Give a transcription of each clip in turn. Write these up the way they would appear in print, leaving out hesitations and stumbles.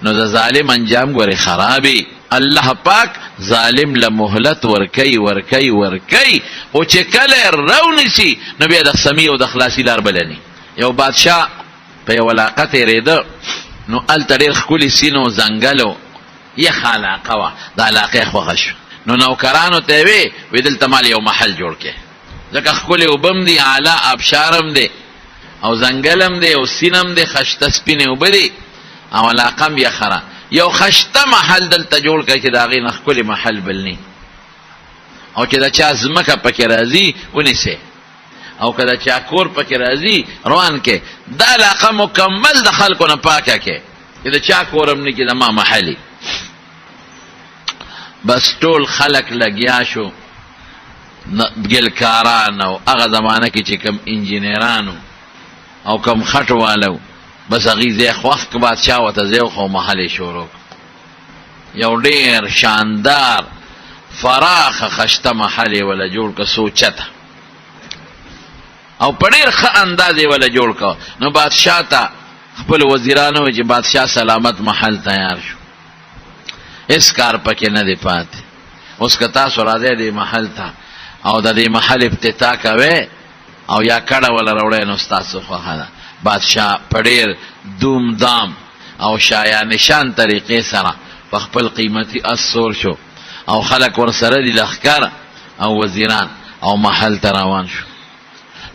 نو د ظالم انجام ګورې خرابي. الله پاک ظالم له مهلت ورکي او چې کله رونیسي نو بیا د سمیع او د خلاصي لار بلني. یو بادشاه په یو علاقه تېرېده، نو هلته ډېر ښکلي سیند و ځنګل و، یخه علاقه وه، د علاقې خوښه شوه. نو نوکرانو ته یې وی دلته مال یو محل جوړ کړې، ځکه ښکلې اوبه هم دي، اعلی آبشار هم دی او ځنګل هم دی او سیند هم دی، خشته سپینې اوبه دي او علاقه هم یخه. یو خشته محل دلته جوړ کړه چې د هغې نه ښکلې محل بل نی، او چې د چا ځمکه پکې راځي ونیسئ، او که د چا کور پکې راځي روان کې. دا علاقه مکمل د خلکو نه پاکه کې چې د چا کور هم نه کې، د ما محلي. بس ټول خلک لګیا شو، ګلکاران او هغه زمانه کې چې کم انجینرانو او کم خټو والو، بس هغې ځای خوښ که بادشاه ورته ځای خو محل یې شروع یو ډېر شاندار فراخه خشته محل یې وله جوړ که سوچته او په ډېر ښه انداز یې وله جوړ که. نو بادشاه ته خپل وزیرانو چې بادشاه سلامت محل تیار شو، هېڅ کار پکې نه دی پاتې. اوس که تاسو راځئ دې محل ته او د دې محل افتتاح کوئ او یا کډه وله راوړئ نو ستاسو خوښه ده. بادشاه په ډېر دوم دام او شایانشان طریقې سره په خپل قیمتي اس سور شو او خلک ورسره دي لښکر او وزیران، او محل ته روان شو.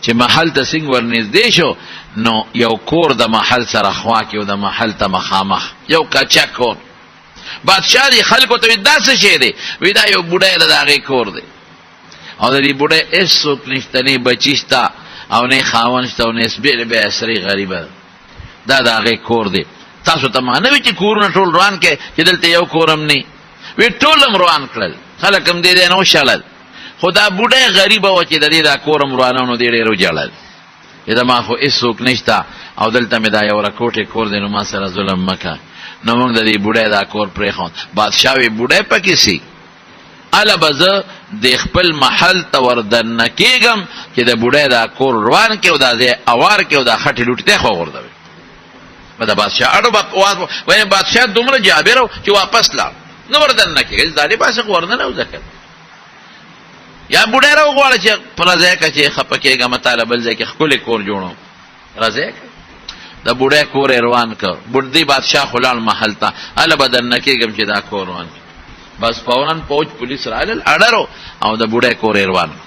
چې محل ته څنګه ورنږدې شو نو یو کور د محل سره خوا کې او د محل ته مخامخ یو کچک کور. بادشاه دې خلکو ته وی دا څه شی دی؟ وی دا یو بوډۍ ده، د هغې کور دی، او د دې بوډۍ هېڅوک نشته، نه بچي شته او نه خاوند شته او نه بې بې اسرې غریبه ده، دا د هغې کور دی. تاسو ته ما نه وي چې کورونه ټول روان کړئ چې دلته یو کور هم نه وي، ټول هم روان کړل، خلک هم دې دی نه وشړل، خو دا بوډۍ غریبه وه چې د دې دا کور هم روانه نو دې ډېر وجړل چې د ما خو هېڅوک نشته او دلته مې دا یو رکوټې کور دی، نو ما سره ظلم مه کوه. نو موږ د دې بوډۍ دا کور پرېښود. بادشاه وی بوډۍ پکې سي، اله به زه د خپل محل ته وردننه کېږم چې د بوډۍ دا کور روان کړي او دا ځای اوار کړي او دا خټې لوټې ته یې خو غورځوي. به د بادشاه اړو وایي بادشاه دومره جابر و چې واپس لاړ، نه وردننه کېږي، دا دې باسې خو ورننه وځکه یا بوډۍ راوغواړه چې په راځی که چې خفه کېږم تاله بل ځای کې ښکلی کور جوړوم، راځی که د بوډۍ کور یې روان که. بوډۍ بادشاه خو لاړ محل ته، هله به درنه کېږم چې دا کور روان کړي. بس فوراً پوج پولیس رالل اډرو او د بوډۍ کور یې روان کړ.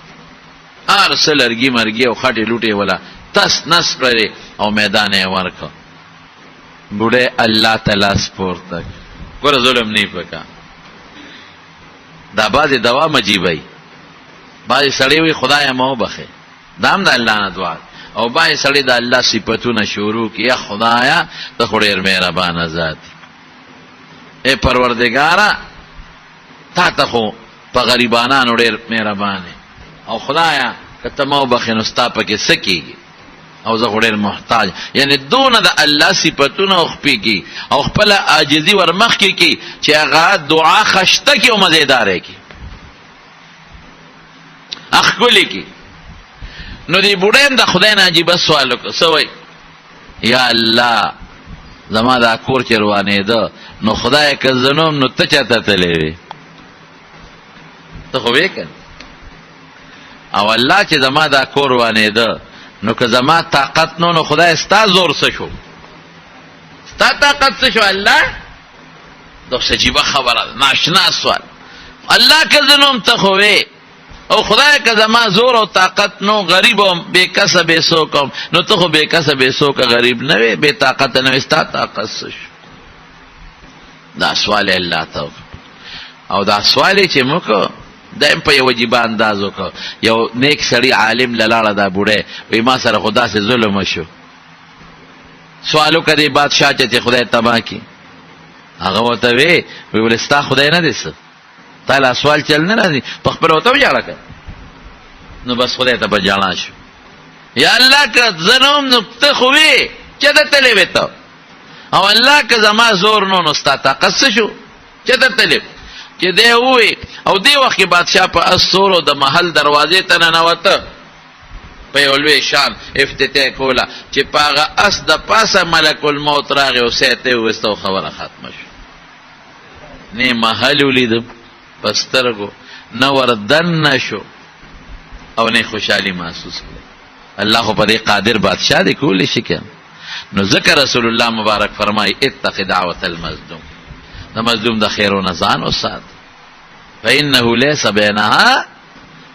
هر څه لرګي مرګي او خټې لوټې وله تس نس کړلې او میدان یې ورکړ. بوډۍ الله ته لاس پورته کړ. ګوره ظلم نه پکار. دا بعضې دوام عجیبوي، بعضې سړی وي خدایه ما وبخې، دا هم د الله نه دعا، او بعضې سړی د الله صفتونه شروع کړي، یا خدایه ته خو ډېر مهربانه ذات یې، ای پروردګاره تا ته خو په غریبانانو ډېر مهربان یې، او خدایه که ته ما وبخې نو ستا پکې څه کېږي، او زه خو ډېر محتاج. یعنې دونه د الله صفتونه وخپې کړي او خپله عاجزي ورمخکې کړي چې هغه دعا خشته کړي او مزېداره کړي، ښکلې کړي. نو دې بوډۍ هم د خدای نه عجیبه سوال وکړه، څه وایي؟ یا الله زما دا کور چې روانېده نو خدایه که زه نه وم نو ته چاته تللی وې؟ ته خو وې که او الله چې زما دا کور روانېده نو که زما طاقت نو نو خدای ستا زور څه شو؟ ستا طاقت څه شو الله؟ دا اوس عجیبه خبره ده، ناشنا سوال. الله که زه نه وم ته خو وې، او خدای که زما زور او طاقت نو غریب وم بې کسه بې څوک وم، نو ته خو بې کسه بې څوکه غریب نه وې، بې طاقته نه وې، ستا طاقت څه شو؟ دا سوال یې الله ته وکړ. او دا سوال یې چې موږ دا هم په یو عجیبه انداز وکړ. یو نیک سړي عالم له لاړه دا بوډۍ وایي ما سره خو داسې ظلم وشو، سوال وکړه دې بادشاه چې خدای تباه کړي. هغه ورته وی ولې ستا خدای نه دی څه؟ تا لا سوال چل نه راځي، په خپله ورته وژاړه که. نو بس خدای ته به ژاړه شو، یا الله که زه نه وم نو ته خو وې چېرته تللی وې ته، او الله که زما زور نو نو ستا طاقت څه شو؟ چېرته تللی چې دی ووی. او دې وخت کې بادشاه په اس سور او د محل دروازې ته ننوته، په یو لوی شان افتتاح کوله چې په هغه اس د پاسه ملک الموت راغی او سیته یې وویسته او خبره ختمه شوه. نه محل ولیدم په سترګو، نه وردن شو او نه خوشحالي محسوس کړه. الله خو په دې قادر بادشاه دی، کولی شي که. نو ذکر رسول الله مبارک فرمای اتق دعوت المظلوم، د مظلوم د خیرونه ځان وسات، فانه لیس بینها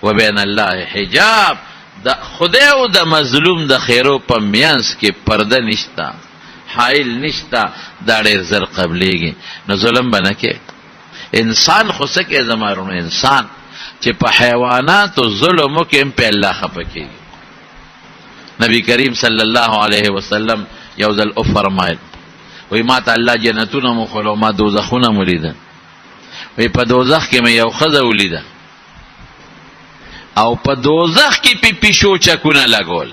وبین الله حجاب. د خدای او د مظلوم د خیرو په میانس کې پرده نشتا، حائل نشتا، دا ډېر زر قبلیږي. نو ظلم به نه کې. انسان خو څه کې زمارونو انسان چې په حیواناتو ظلم وکړي هم په الله خفه کېږي. نبی کریم صلی الله علیه وسلم یو ځل فرمایل، وی ما ته الله جنتونه مخولو، ما دوزخونه مولیده. وی په دوزخ کې مې یو ښځه ولیده او په دوزخ کې په پیشو چکونه لګول.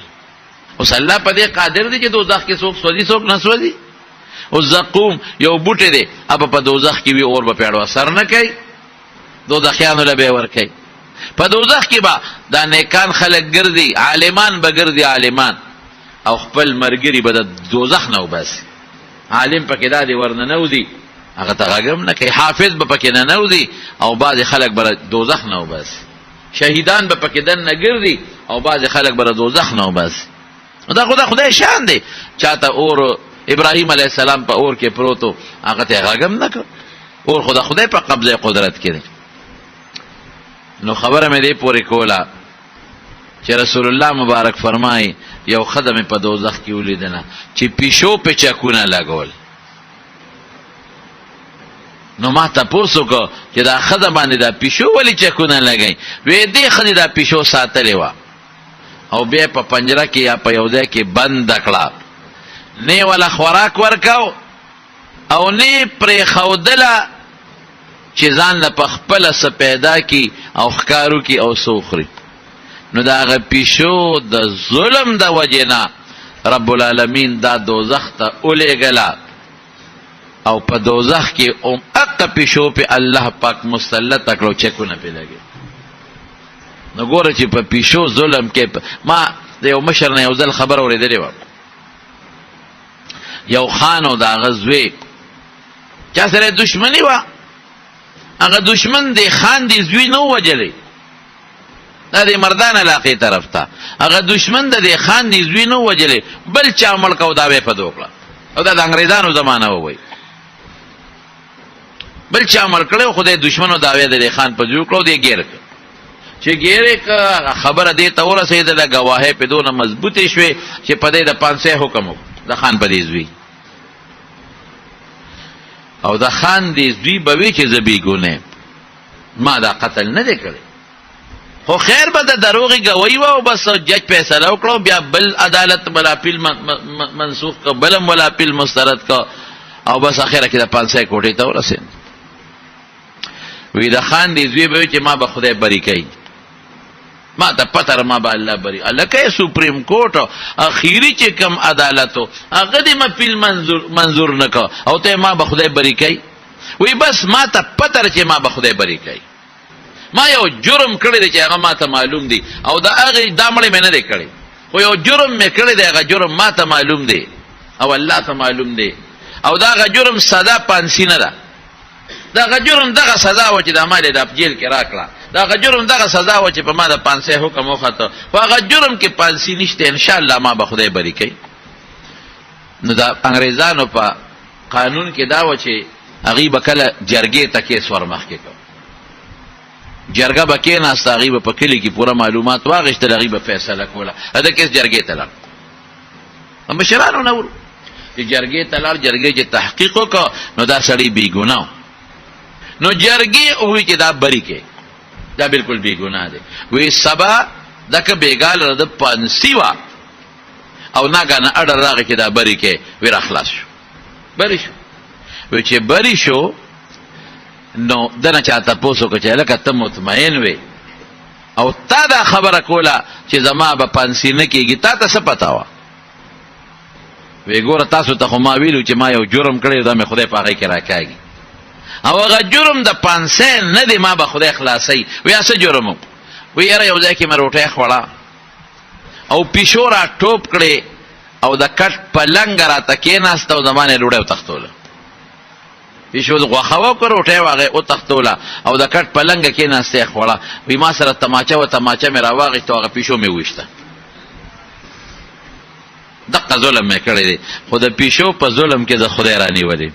اوس الله په دې قادر دی چې دوزخ کې څوک سوځي څوک نه سوځي. اوس زقوم یو بوټی دی، اب په دوزخ کې وي اور به پیړو اثر نه کوي، دوزخیانو له به ورکوي. په دوزخ کې به دا نیکان خلک ګرځي، عالمان به ګرځي عالمان، او خپل مرګري به د دوزخ نه وباسي. عالم پکې دا دی ورننه وځي، هغه ته غږ هم نه کوي. حافظ به پکې نه وځي او بعضې خلک به دوزخ نه وباسي. شهیدان به پکې دننه ګرځي او بعضې خلک به دوزخ نه وباسي. دا خدای شان دی. چاته اور ابراهیم علیه السلام په اور کې پروتو، هغه ته غږ هم نه کړ. اور خدای په قبضه قدرت کې دی. نو خبره مې دې پورې کوله چې رسول الله مبارک فرمایي یو ښځه مې په دوزخ کې ولیدله چې پیشو په چکونه لګول. نو ما تپوس وکړو چې دا ښځه باندې دا پیشو ولې چکونه لګوي؟ وی دې ښځې دا پیشو ساتلې وه او بیا په پنجره کې یا په یو ځای کې بنده کړه، نه ولا خوراک ورکاو او نه پرېښودله چې ځان له په خپله څه پیدا کي او ښکارو کي او څه وخوري. نو د هغه پیشو د ظلم د وجې نه رب العالمین دا دوزخ ته ولېږله او په دوزخ کې هغه پیشو په الله پاک مسلط کړو، چکونه پې لګي. نو ګوره چې په پیشو ظلم کې ما د یو مشر نه یو ځل خبره اورېدلې وه. یو خان او د هغه زوی چا سره دشمني وه، هغه دشمن د خان د زوی نه ووجلی، دا د مردان علاقې طرف ته. هغه دشمن د خان د زوی نه ووجلی، بل چا مړ کو دا به په دوکړه. او دا د انګریزانو زمانه ووی، بل چا مړ کړی خو د دشمنو دعوی د خان په جوړ کړو. دی ګیر کړ چې ګیرې که خبره دې ته ورسېدله، ګواهۍ پې دونه مضبوطې شوې چې په دې د 500 حکم وکړو د خان په دې زوی. او د خان دې زوی به وی چې زه بېګونه ما دا قتل نه دی کړی، خو خیر به د دروغې ګوی وه او بس جج فیصله وکړو. بیا بل عدالت ملاپیل منسوخ که، بلم ملاپیل مسترد که، او بس اخره کې د 500 کوټې ته ورسېد. وی د خان دې زوی به وی چې ما به خدای بری کوي، ما ته پته ما به الله بری. هلکه سپریم کورټ اخیري چې کم عدالتو هغه دې مپیل منظور نه که او ته ما به خدای بری کوي. وی بس ما ته پته چې ما به خدای بری کوي. ما یو جرم کړی دی چې هغه ما ته معلوم دی او د هغې دا مړی مې نه دی کړی، خو یو جرم مې کړی دی، هغه جرم ما ته معلوم دی او الله ته معلوم دی. او دا هغه جرم سزا پانسي نه ده، دا هغه جرم دغه سزا وه چې دا ما د جیل کې راکړه، دا هغه جرم دغه سزا وه چې په ما د 500 حکم وخته، خو هغه جرم کې پانسي نشته، انشاءالله ما به خدای بری کوي. نو د انګریزانو په قانون کې دا وه چې هغوی به کله جرګې ته کیس ورمخکې کړو، جرګه به کېناسته، هغوی به په کلي کې پوره معلومات واخېستل، هغوی به فیصله کوله. د کیس جرګې ته لاړ، مشرانو نه ورو چې جرګې ته لاړ، جرګې چې تحقیق وکړه نو دا سړی بېګناه. نو جرګې ووی چې دا بری کوي، دا بالکل بېګناه دی. وی سبا دکه بېګاله د پانسي وه او ناګانه اډر راغی چې دا بری کوي. وی را خلاص شو، بری شو. وی چې بری شو نو دنه چا تپوس وکړه چې هلکه ته مطمئن وې او تا دا خبره کوله چې زما به پانسي نه کېږي، تا ته څه پته وه؟ وی ګوره تاسو ته خو ما ویلو چې ما یو جرم کړی، دا مې خدای په هغې کې راکاږي او هغه جرم د 500 نه دی، ما به خدای خلاصوي. وی څه جرم و؟ وی یاره یو ځای کې مې روټۍ خوړه او پیشو را ټوپ کړې او د کټ پلنګ راته کېناسته او زمانې ډوډۍ وتښتوله. پیشو د غوښه وکړه روټۍ واغې وتښتوله او د کټ پلنګه کېناسته یې خوړه. وایي ما سره تماچه وه تماچه مې راواغېسته او هغه پیشو مې وویشته. دقه ظلم مې کړی دی. خو د پیشو په ظلم کې د خدای رانیولې.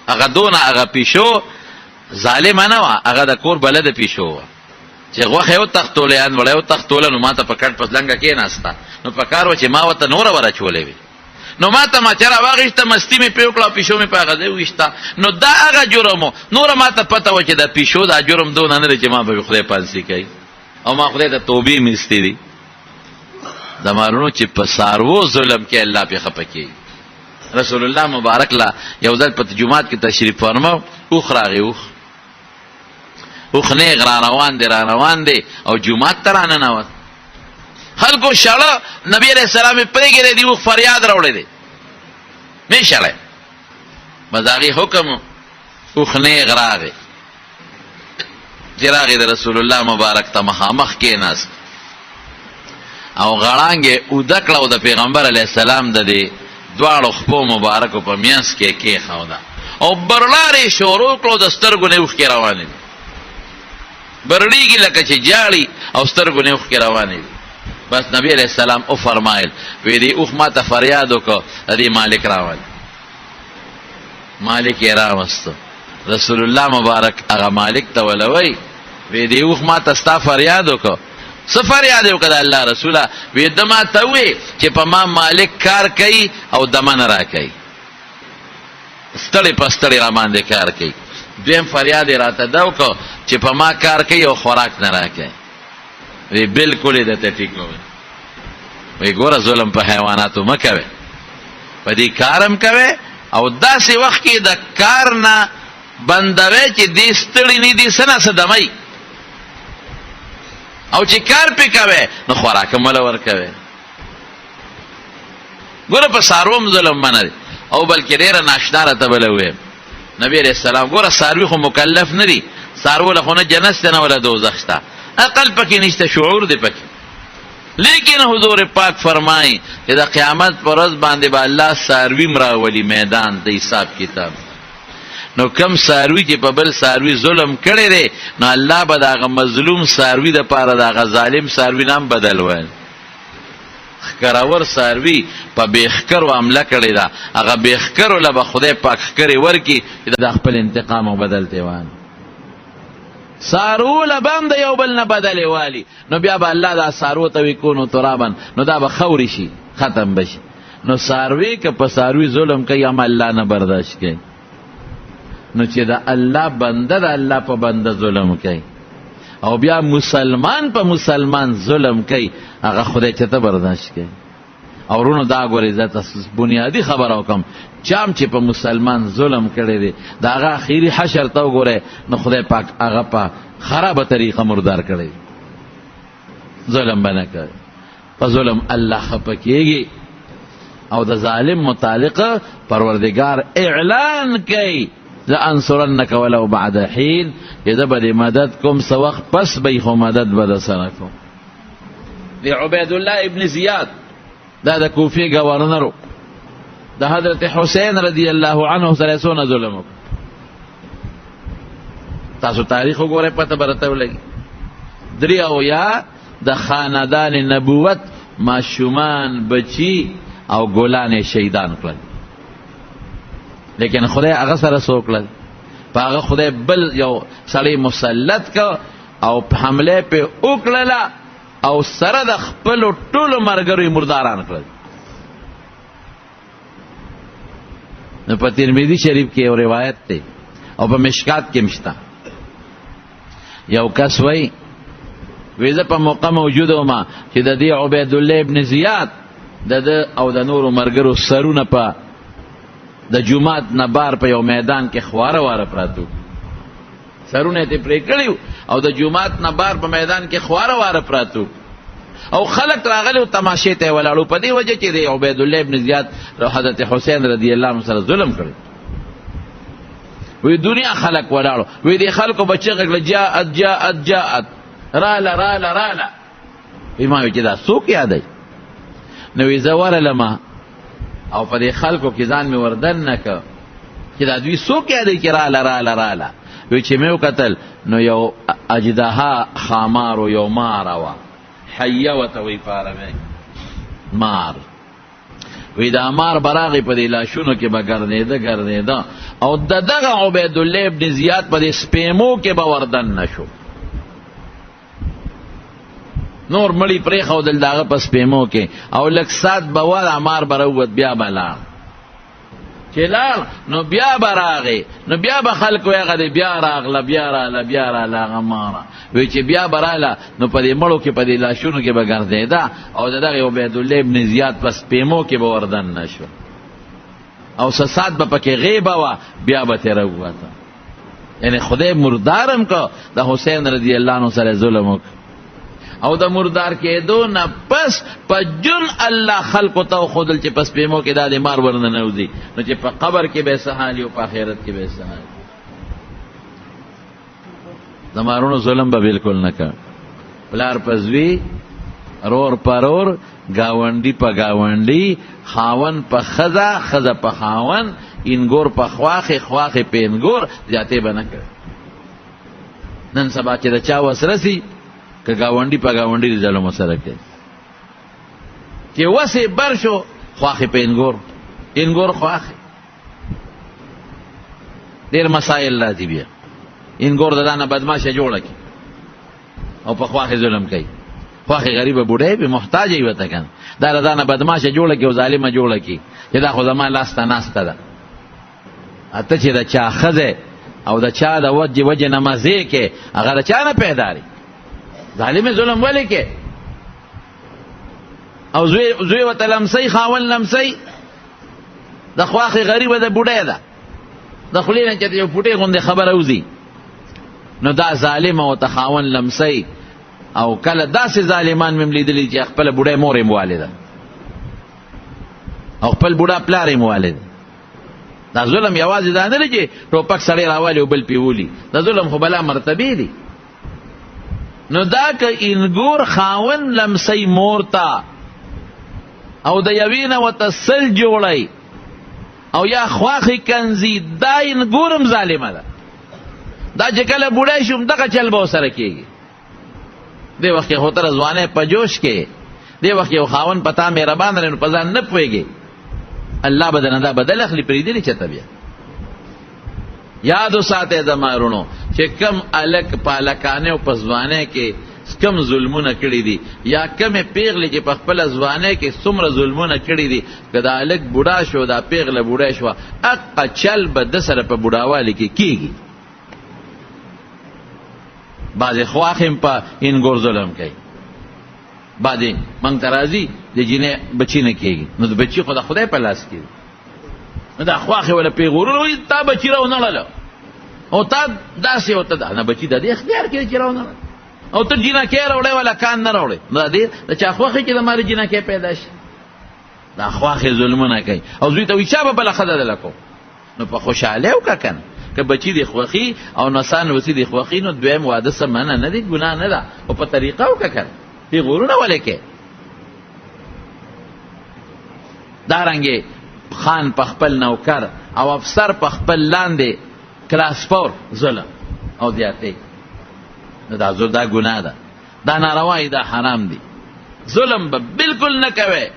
هغه دونه هغه پیشو ظالمه نه وه، هغه د کور بلده پیشو وه چې غوښه یې وتښتوله یا وړی وتښتوله نو ما ته په کټ پلنګه کېناسته. نو په کار وه چې ما ورته نوره ورچولې وي. نو ما تماچه راواغېسته، مستي مې پرې وکړه او پیشو مې په هغه ځای وویشته. نو دا هغه جرم و. نوره ما ته پته وه چې د پیشو دا جرم دونه نه دی چې ما به خدای پانسي کوي او ما خدای ته توبې میستې دي. د مارونو چې په څاروو ظلم کې الله پې خفه کېږي. رسول الله مبارک له یو ځل په جومات کې تشریف فرماو، اوښ راغی. اوښ نیغ را روان دی او جومات ته راننوت. خلکو شړه، نبی علیہ السلام یې پرېږدی دی، اوښ فریاد راوړی دی مې شړی. بس هغې حکم اوښ نیغ راغی. چې راغی د رسول الله مبارک ته مخامخ کېناست او غړانګ یې اوده کړه او د پیغمبر علیه السلام د دې دواړو خپو مبارکو په منځ کې کېښوده او برلارې شروع کړو. د سترګو نه اوښکې روانې دي، برړېږي لکه چې جاړي او سترګو نه اوښکې روانې دي. بس نبی علیہ السلام او فرمایل وی دی اوښ ما ته فریاد وکړه د دې مالک راول. مالک یې راوسته. رسول الله مبارک هغه مالک ته ولوی وی دی اوښ ما ته ستا فریاد وکړه. څه فریاد یې وکړه د الله رسوله؟ وی ده ما ته ووی چې په ما مالک کار کوي او دمه نه راکوي، ستړی په ستړی را باندې کار کوي. دویم فریاد یې راته ده وکړه چې په ما کار کوي او خوراک نه راکوي. وی بالکل یې درته ټیک وویل. وی ګوره ظلم په حیواناتو مه کوئ، په دې کار هم کوئ او داسې وخت کې د کار نه بندوئ چې دې ستړي نه دي څه نه څه دمئ، او چې کار پې کوئ نو خوراک هم وله ورکوئ. ګوره په څاروو هم ظلم منه دی. او بلکې ډېره ناشنا راته بله وویم نبی علیه السلام، ګوره څاروي خو مکلف نه دي، څاروو له خو نه جنت شته نه وله دوزخ شته، عقل پکې نشته، شعور دی پکې. لیکن حضور پاک فرمایي چې د قیامت پر ورځ باندې به الله څاروي راولي میدان د حساب کتاب. نو کم څاروي چې په بل څاروي ظلم کړی دی نو الله به د هغه مظلوم څاروي دپاره د هغه ظالم څاروي نه هم بدل ویل. ښکرور څاروي په بېښکرو حمله کړې ده، هغه بېښکرو له به خدای پاک ښکرې ورکړي چې د خپل انتقام او بدل تېوان. څاروو له به هم د یو بل نه بدلې والي نو بیا به الله دا څاروو ته وي کونو ترابن، نو دا به خوري شي، ختم به شي. نو څاروي که په څاروي ظلم کوي هم الله نه برداشت کوي. نو چې د الله بنده د الله په بنده ظلم کوي او بیا مسلمان په مسلمان ظلم کوي، هغه خدای چېرته برداشت کوي. او ورونو دا ګورئ زه تاسو بنیادي خبره وکړم، چام چې په مسلمان ظلم کړی دی د هغه اخري حشر ته وګورئ نو خدای پاک هغه په خرابه طریقه مردار کړی. ظلم به نه کوي، په ظلم الله خفه کېږي او د ظالم متعلق پروردگار اعلان کوي لانصرنک ولو بعد حین، چې زه به دې مدد کوم څه وخت پس به خو مدد به در سره کوم. د عبیدالله ابن زیاد دا د کوفې گورنرو د حضرت حسین رضی الله عنه سره څونه ظلم وکړ. تاسو تاریخ وګورئ پته به راته ولګي. 83 د خاندان نبوت ماشومان بچي او ګلان شهیدان کړل، لیکن خدای هغه سره څه وکړل؟ په هغه خدای بل یو سړی مسلط که او حمله پې وکړله او سره د خپلو ټولو ملګرو یې مرداران کړل. نو په ترمذي شریف کې یو روایت دی او په مشکات کې مشته. یو کس وایي زه په موقع موجود وم چې د دې عبیدالله ابن زیاد د او د نورو ملګرو سرونه په د جومات نه بار په یو میدان کې خواره واره پراتو، سرونه یې پرې کړي او د جومات نه بار په میدان کې خواره واره پراتو او خلق راغلی او تماشې ته یې ولاړو، په دې وجه چې د عبیدالله ابن زیاد حضرت حسین رضی الله عنه سره ظلم کړی. وی دنیا خلق ولاړو، وی دې خلکو به چغې کړه جاءت جاءت جاءت، راله راله راله. ما وی چې دا څوک یادی نو وی زه ورلمه او په دې خلکو کې ځان مې وردن نه که چې دا دوی څوک یادی چې راله وی چې مې وکتل نو یو اجدها خامارو یو ماره وه حیه ورته وی په عربۍ مار وی دا مار براغی په دې لاشونو کې به ګرځېده او د دغه عبیدالله ابن زیاد په دې سپیمو کې به وردن نشو نور مړی پرېښودل د هغه په سپیمو کې او لږ ساعت به ول مار به راووت بیا به لاړ چې لاړ نو بیا به راغی نو بیا به خلکو هغه دی بیا راغله بیا راله هغه ماره وی چې بیا به راله نو په دې مړو کې په دې لاشونو کې به ګرځېده او د دغه عبیدالله ابن زیاد په سپیمو کې به وردن نشو او څه ساعت به پکې غیبه وه بیا به ترې راووته یعنی خدای مردارم که د حسین رضی الله عنه سره ظلم وکړ او د مردار کېدو نه پس په جن الله خلقو ته وښودل چې په سپیمو کې دا د مار ورننوځي نو چې په قبر کې به یې څه حال او په آخرت کې به یې څه حال د مارونو ظلم به بالکل نه کوه پلار په زوی رور په رور گاونډي په گاونډي خاون په ښځه ښځه په خاون انګور په خواښې خواښې په انګور زیاتې به نه کوي نن سبا چې د چا وس رسي که گاونډي په گاونډي د ظلم سره کوي چې وسې بر شو خواښې په انګور خواښې ډېر مسایل راځي بیا انګور د دانه بدماشه جوړه کړي او په خواښې ظلم کوي خواښې غریبه بوډۍ به محتاجه یې ورته که نه دا د دانه بدماشه جوړه کړي او ظالمه جوړه کړي چې دا خو زما لاسته ناسته ده ته چې د چا ښځې او د چا د وجې نه مزې کې هغه د چا نه پیداري ظالم ظلم ولې کې او زوی ورته لمسی خاون لمسی د خواښې غریبه د بوډۍ ده د خولې نه چې یو پوټې غوندې خبره وځي نو دا ظالم ورته خاون لمسی او کله داسې ظالمان مې لیدلي چې خپله بوډۍ مور یې والده او خپل بوډا پلار یې والد دا ظلم یوازې دا نه دی چې ټوپک سړی راوالي او بل پې ولي دا ظلم خو بلا مرتبې دي نو دا که انګور خاون لمسی مور ته او د یوې نه ورته سل جوړی او یا خواښې کنځي دا انګورم ظالمه ده دا چې کله بوډی شو دغه چل به ورسره کېږي دې وخت کې خو ته ځوانۍ په جوش کې دې وخت یو خاون په تا مهربان دی نو په ځان نه پوهېږي الله به درنه دا بدل اخلي پرېږدلي چېرته بیا یاد وساتئ زما وروڼو چې کم الک په هلکانۍ او په ځوانۍ کې کم ظلمونه کړي دي یا کمې پیغلې چې په خپله ځوانۍ کې څومره ظلمونه کړي دي که دا هلک بوډا شو دا پیغله بوډۍ شوه اقه چل به ده سره په بوډاوالي کې کېږي بعضې خواښې هم په انګور ظلم کوي بعضې موږ ته راځي د جینۍ بچي نه کېږي نو د بچي خو د خدای په لاس کې نو دا خواښې وله پیغورونه وایي تا بچي راونړله او تا داسې ورته ده نه بچي د دې اختیار کې دی چې راونړله او ته جینکۍ راوړی ولا کان نه راوړی نو د چا خوښې چې د مارې جینکۍ پیدا شي دا خواښې ظلمونه کوي او زوی ته وایي چا به بله ښځه دله کو نو په خوشحالۍ وکړه که نه که بچی دی خوښي او نسان وسی دی خوښي نو دویم واده څه منع نه دی ګناه نه ده او په طریقه وکړه که نه پیغورونه ولې کوې دارنګې خان په خپل نوکر او افسر په خپل لاندې کلاسپور ظلم او زیاتې نو دا ګناه ده دا ناروا دی دا حرام دی ظلم به بالکل نه کوئ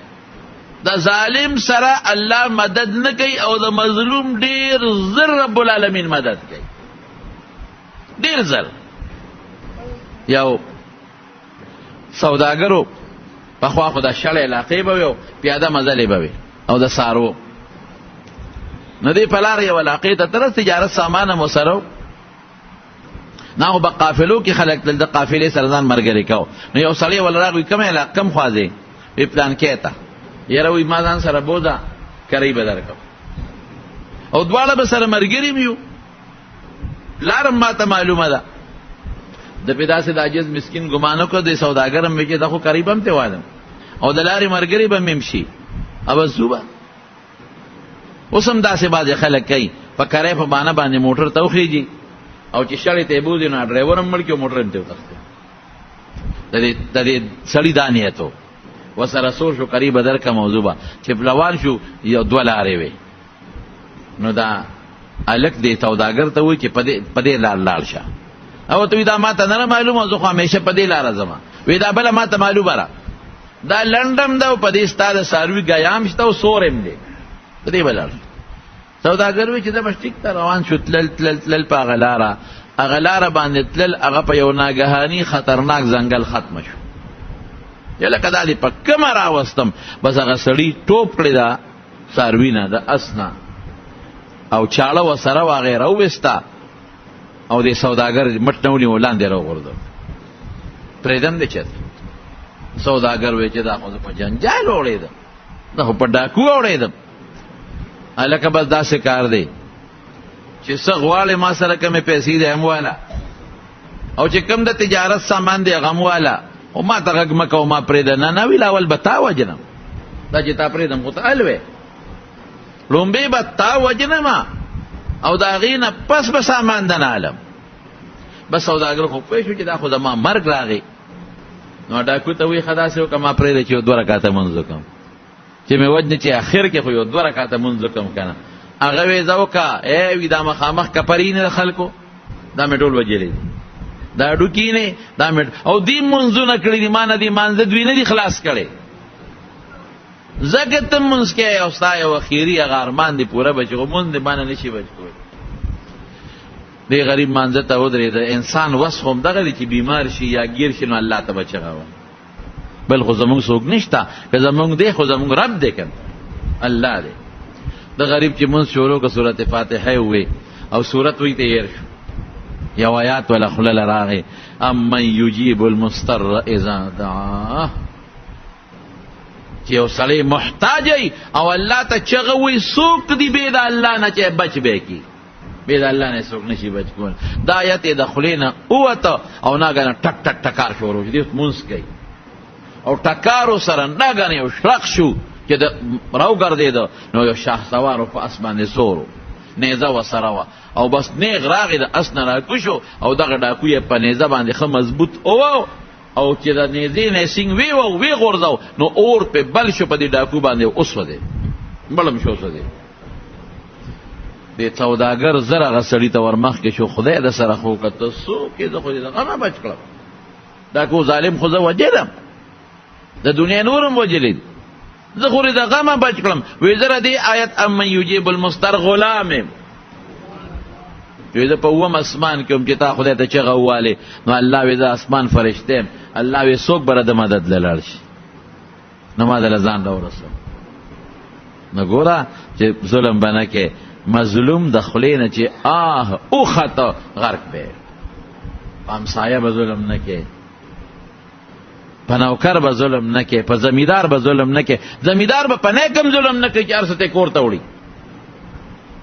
د ظالم سره الله مدد نه کوي او د مظلوم ډیر زر رب العالمین مدد کوي ډیر زر یو سوداګرو پخوا خو د شړ علاقې به وي او پیاده مزلې به وي او د څارو نو دی په لاره یو علاقې ته تر تجارت سامان هم ورسره نه خو به قافلو کې خلک تل د قافلې سره ځان ملګري کو نو یو سړی ول راغی کم خوا ځې وی پلانکې ته یاره وی ما ځان سره بوځه کرۍ به درکړم او دواړه به سره ملګري م یو لارم ما ته معلومه ده د پې داسې د عاجز مسکین ګمان وکړه د سوداګر هم وی چې دا خو قریب هم ته والم او د لارې ملګري به مې هم شي اوس ځو به اوس هم داسې بعضې خلک کوي په کرۍ په بانه باندې موټر ته وخېږي او چې شړې ته یې بوځي نو ډرایور هم مړ کړي او موټر هم ته وتښتي د دې سړي دا نیت و وسره سور شو قریبه درکه موضوع به چې روان شو یو دوه لارې وې نو دا الک دې سوداګر ته وایي چې په دې لار لاړ شه او ته دا ماته نه معلومه زه خو همیشه په دې لاره ځم وی دا بله ماته معلومه ده دا لنډم ده او په دې ستا د څاروي ګیام شته او سور هم دی په دې به لاړ سوداګر وایي چې دا بس ټیک ته روان شو تلل په هغه لاره باندې تلل هغه په یو ناګهاني خطرناک ځنګل ختمه شو یا لکه دا دې په کومه راوستم بس هغه سړي ټوپ کړې ده څاروي نه د اس نه او چاړه ورسره واغې راوویسته او دې سوداګر مټ نه ونیو لاندې راوغورځو پرېږدم دې چېرته سوداګر وایي چې دا خو زه په جنجال اوړېدم دا خو په ډاکو اوړېدم هلکه بس داسې کار دی چې څه غواړې ما سره کمې پیسې دی هم واله او چې کوم د تجارت سامان دی هغه هم واله او ما ته غږ مه کوه ما پرېږده نه ویل اول به تا وجنم دا چې تا پرېږدم خو ته ال وې لومبې به تا وجنمه او د هغې نه پس به سامان دنه علم بس سوداګر خو پوه شو چې دا خو زما مرګ راغی نو ډاکو ته وایي ښه داسې وکړه ما پرېږده چې یو 2 رکعته لمونځ وکړم چې مې وجنې چې اخر کې خو یو 2 رکعته لمونځ وکړم که نه هغه وی زه وکړه وي دا مخامخ کپرې نه د خلکو دا مې ټول وجلې دي دا ډوکي نه دا مې او دې مونځونه کړي دي ما نه دي مانځه دوی نه دي خلاص کړی ځکه ته مونځ کوې او ستا یو اخري هغه ارمان دې پوره به چې خو مونځ دې ما نه نشي بچ کوی دې غریب مانځه ته ودرېده انسان وس خو همدغه دی چې بیمار شي یا ګیر شي نو الله ته به چغه وایي بل خو زمونږ څوک نشته که زمونږ دی خو زمونږ رب دی که الله دی د غریب چې مونځ شروع که صورت فاتحه ووی او صورت وی تیر شو یو آیات ولا خوله له راغی امن یجیب المضطر اذا دعاه چې یو سړی محتاج ای او الله ته چغه وی څوک دی بې د الله نه چې بچ به کی بې د الله نه څوک نشي بچ کول دا آیت د خولې نه ووته او ناګانه ټک ټک ټکار شروع شو دې مونځ کوي او ټکارو سره ناګانه یو شرق شو چې د راوګرځېده نو یو شهسوارو په اس باندې سورو نیزه ورسره وه او بس نیغ راغی د اس نه راکوشو او دغه ډاکو یې په نیزه باندې ښه مضبوط او چې د نیزې نه سینګ وی غورځو نو اور پې بل شو په دې ډاکو باندې وسوځېد بلم شو سوځېد دې سوداګر زر هغه سړي ته ورمخکې شو خدای د سره خو که ته څوک یې زه خو دې د غمه بچ کړم ډاکو ظالم خو زه وجلم د دنیا نور هم وجلې زه خو د غمه بچ کړم وی زه دې آیت امن یجیب المضطر غلام یم وی زه په اووم اسمان کې هم چې تا خدای ته چغه ووالې نو الله وی زه اسمان فرشته یم الله وی څوک به د مدد له لاړ شي نو ما دله ځان راورسوم نو ګوره چې ظلم به نه کې مظلوم د خولې نه چې اوخته غرق به په همسایه به ظلم نه کې په نوکر به ظلم نه کې په زمیدار به ظلم نه کې زمیدار به په نیکم ظلم نه کوي چې هر څه ته کور ته وړي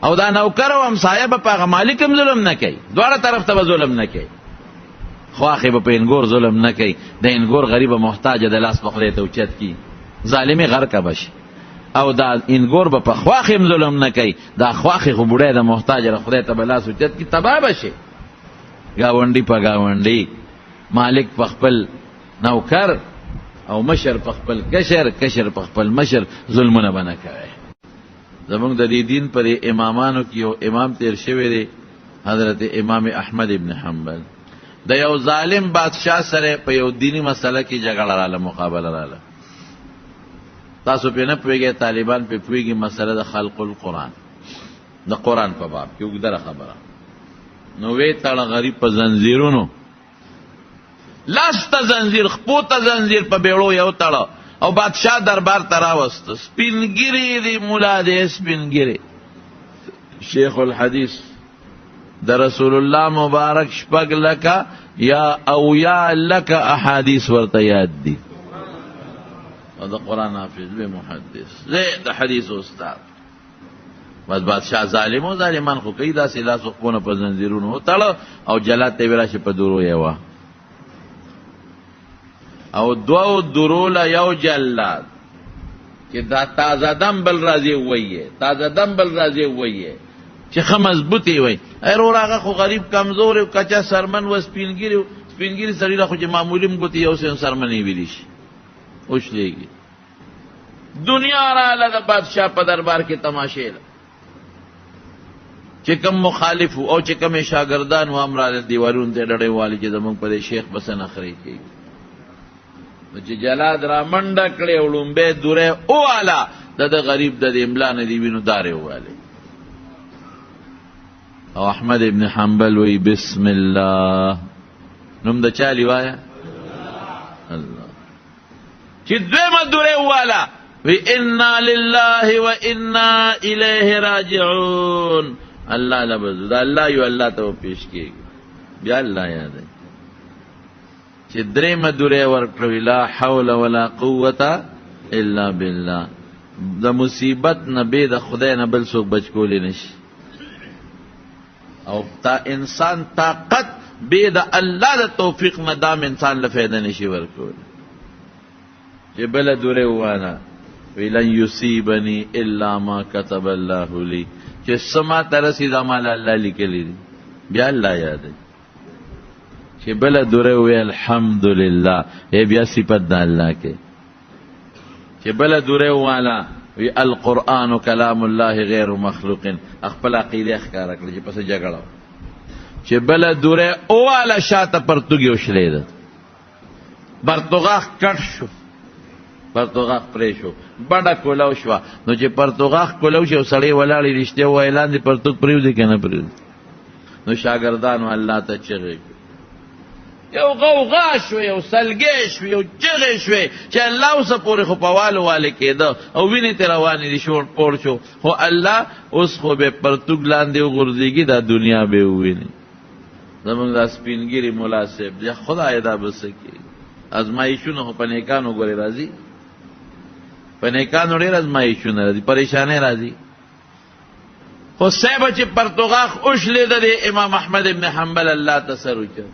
او دا نوکر او همسایه به په هغه مالک هم ظلم نه کوي دواړه طرف ته به ظلم نه کوي خواښې به په انګور ظلم نه کوي د انګور غریبه محتاجه د لاس په خدای ته اوچت کي ظالمې غرقه به شي او دا انګور به په خواښې هم ظلم نه کوي دا خواښې خو بوډۍ د محتاجه د خدای ته به لاس اوچت کي تباه به شي ګاونډي په ګاونډي مالک په خپل نوکر او مشر په خپل کشر په خپل مشر ظلمونه به نه کوي زمونږ د دې دین پر امامانو کې یو امام تیر شوی دی حضرت امام احمد ابن حنبل د یو ظالم بادشاه سره په یو دینی مسله کې جګړه رااله مقابله رااله تاسو په نه پوهیږئ طالبان په پوهیږي مسله د خلق القرآن د قرآن په باب کې اوږده خبره نو وی تړه غریب په زنځیرونو لاس ته زنځیر خپو ته زنځیر په بیړو یو تړه او بادشاہ دربار ته راوسته سپینګیري دی مولا دی سپینګیري شیخ الحدیث د رسول الله مبارک شپږ لکه یا لکه احادیث ورته یاد دي د قرآن حافظ به محدث زه د حدیث استاد بس بادشاہ ظالم او ظالمان خو کوي داسې لاس خپونه په زنځیرونو تړه او جلات ته ویرا شي په دورو یوه او دو دروله یو جلاد چې دا تازه دم بل راځي وایي تازه دم بل راځي وایي چې ښه مضبوطې وایي ای ورور هغه خو غریب کمزور او کچا سرمن و سپینګیري سپینګیری سړي را خو چې معمولي مګوتې یو څه سرمنې ویلی شي وشلېږي. دنیا راله د بادشاه په دربار کې تماشې ده چې کم مخالف او چې کم شاګردان و هم راله دیوالونو ته ډډې والي چې زمونږ په دې شیخ بس نخرې کېږي. نو چې جلاد را منډه کړې او لومبی دوری وواله د غریب د املا نه دې وینو دارې ووالې. او احمد ابن حنبل وی بسم الله نوم د چا لیوایا الله. چې دویمه دوری وواله وی انا لله و انا الیه راجعون. الله لبزو دا الله یو الله ته پیش کېږي بیا الله یاد دی. چې درېمه دوری ورکړوي لا حول ولا قوة الا بالله. د مصیبت نه بې د خدای نه بل څوک بچ کولی نشي او تا انسان طاقت بې د الله د توفیق نه دام انسان له فایده نشي ورکولی. چې بله دوری ووانه وی لن یصیبنی الا ما کتب الله لی. چې څه ما ته رسېد مال الله لیکلی دي بیا الله یاد دی. چې بله دوری وی الحمدلله بیا صفت د الله کې. چې بله دوری وواله وی القرآن کلام الله غیر مخلوق خپل عقیده ښکاره کړه چې پسې جګړه وه. چې بله دوری وواله شاته پرتوګ یې وشلېده پرتوغاښ کټ شو پرتوغاښ پرې شو بډه کولو شوه. نو چې پرتوغاښ کولو شو سړی ولاړې رښتیا ووایي لاندې پرتوګ پرېږدي که نه پرېږدي. نو شاګردانو الله ته چغې یو غوغا شو یو سلګې شو یو چغې شوې چې الله اوسه پورې خو په والو والې کېده او وینې ترې روانې دي شور پور شو خو الله اوس خو به پرتوګ لاندې وغورځېږي دا دنیا به وویني. زمونږ دا سپینګیري ملا صاحب یا خدای دا به څه کېږي. ازمایښونه خو په نیکانو ګورې راځي په نیکانو ډېر ازمایښونه راځي پریشانۍ راځي. خو صاحبه چې پرتوغاښ وشلېده د امام احمد ابن حنبل الله ته سر وچت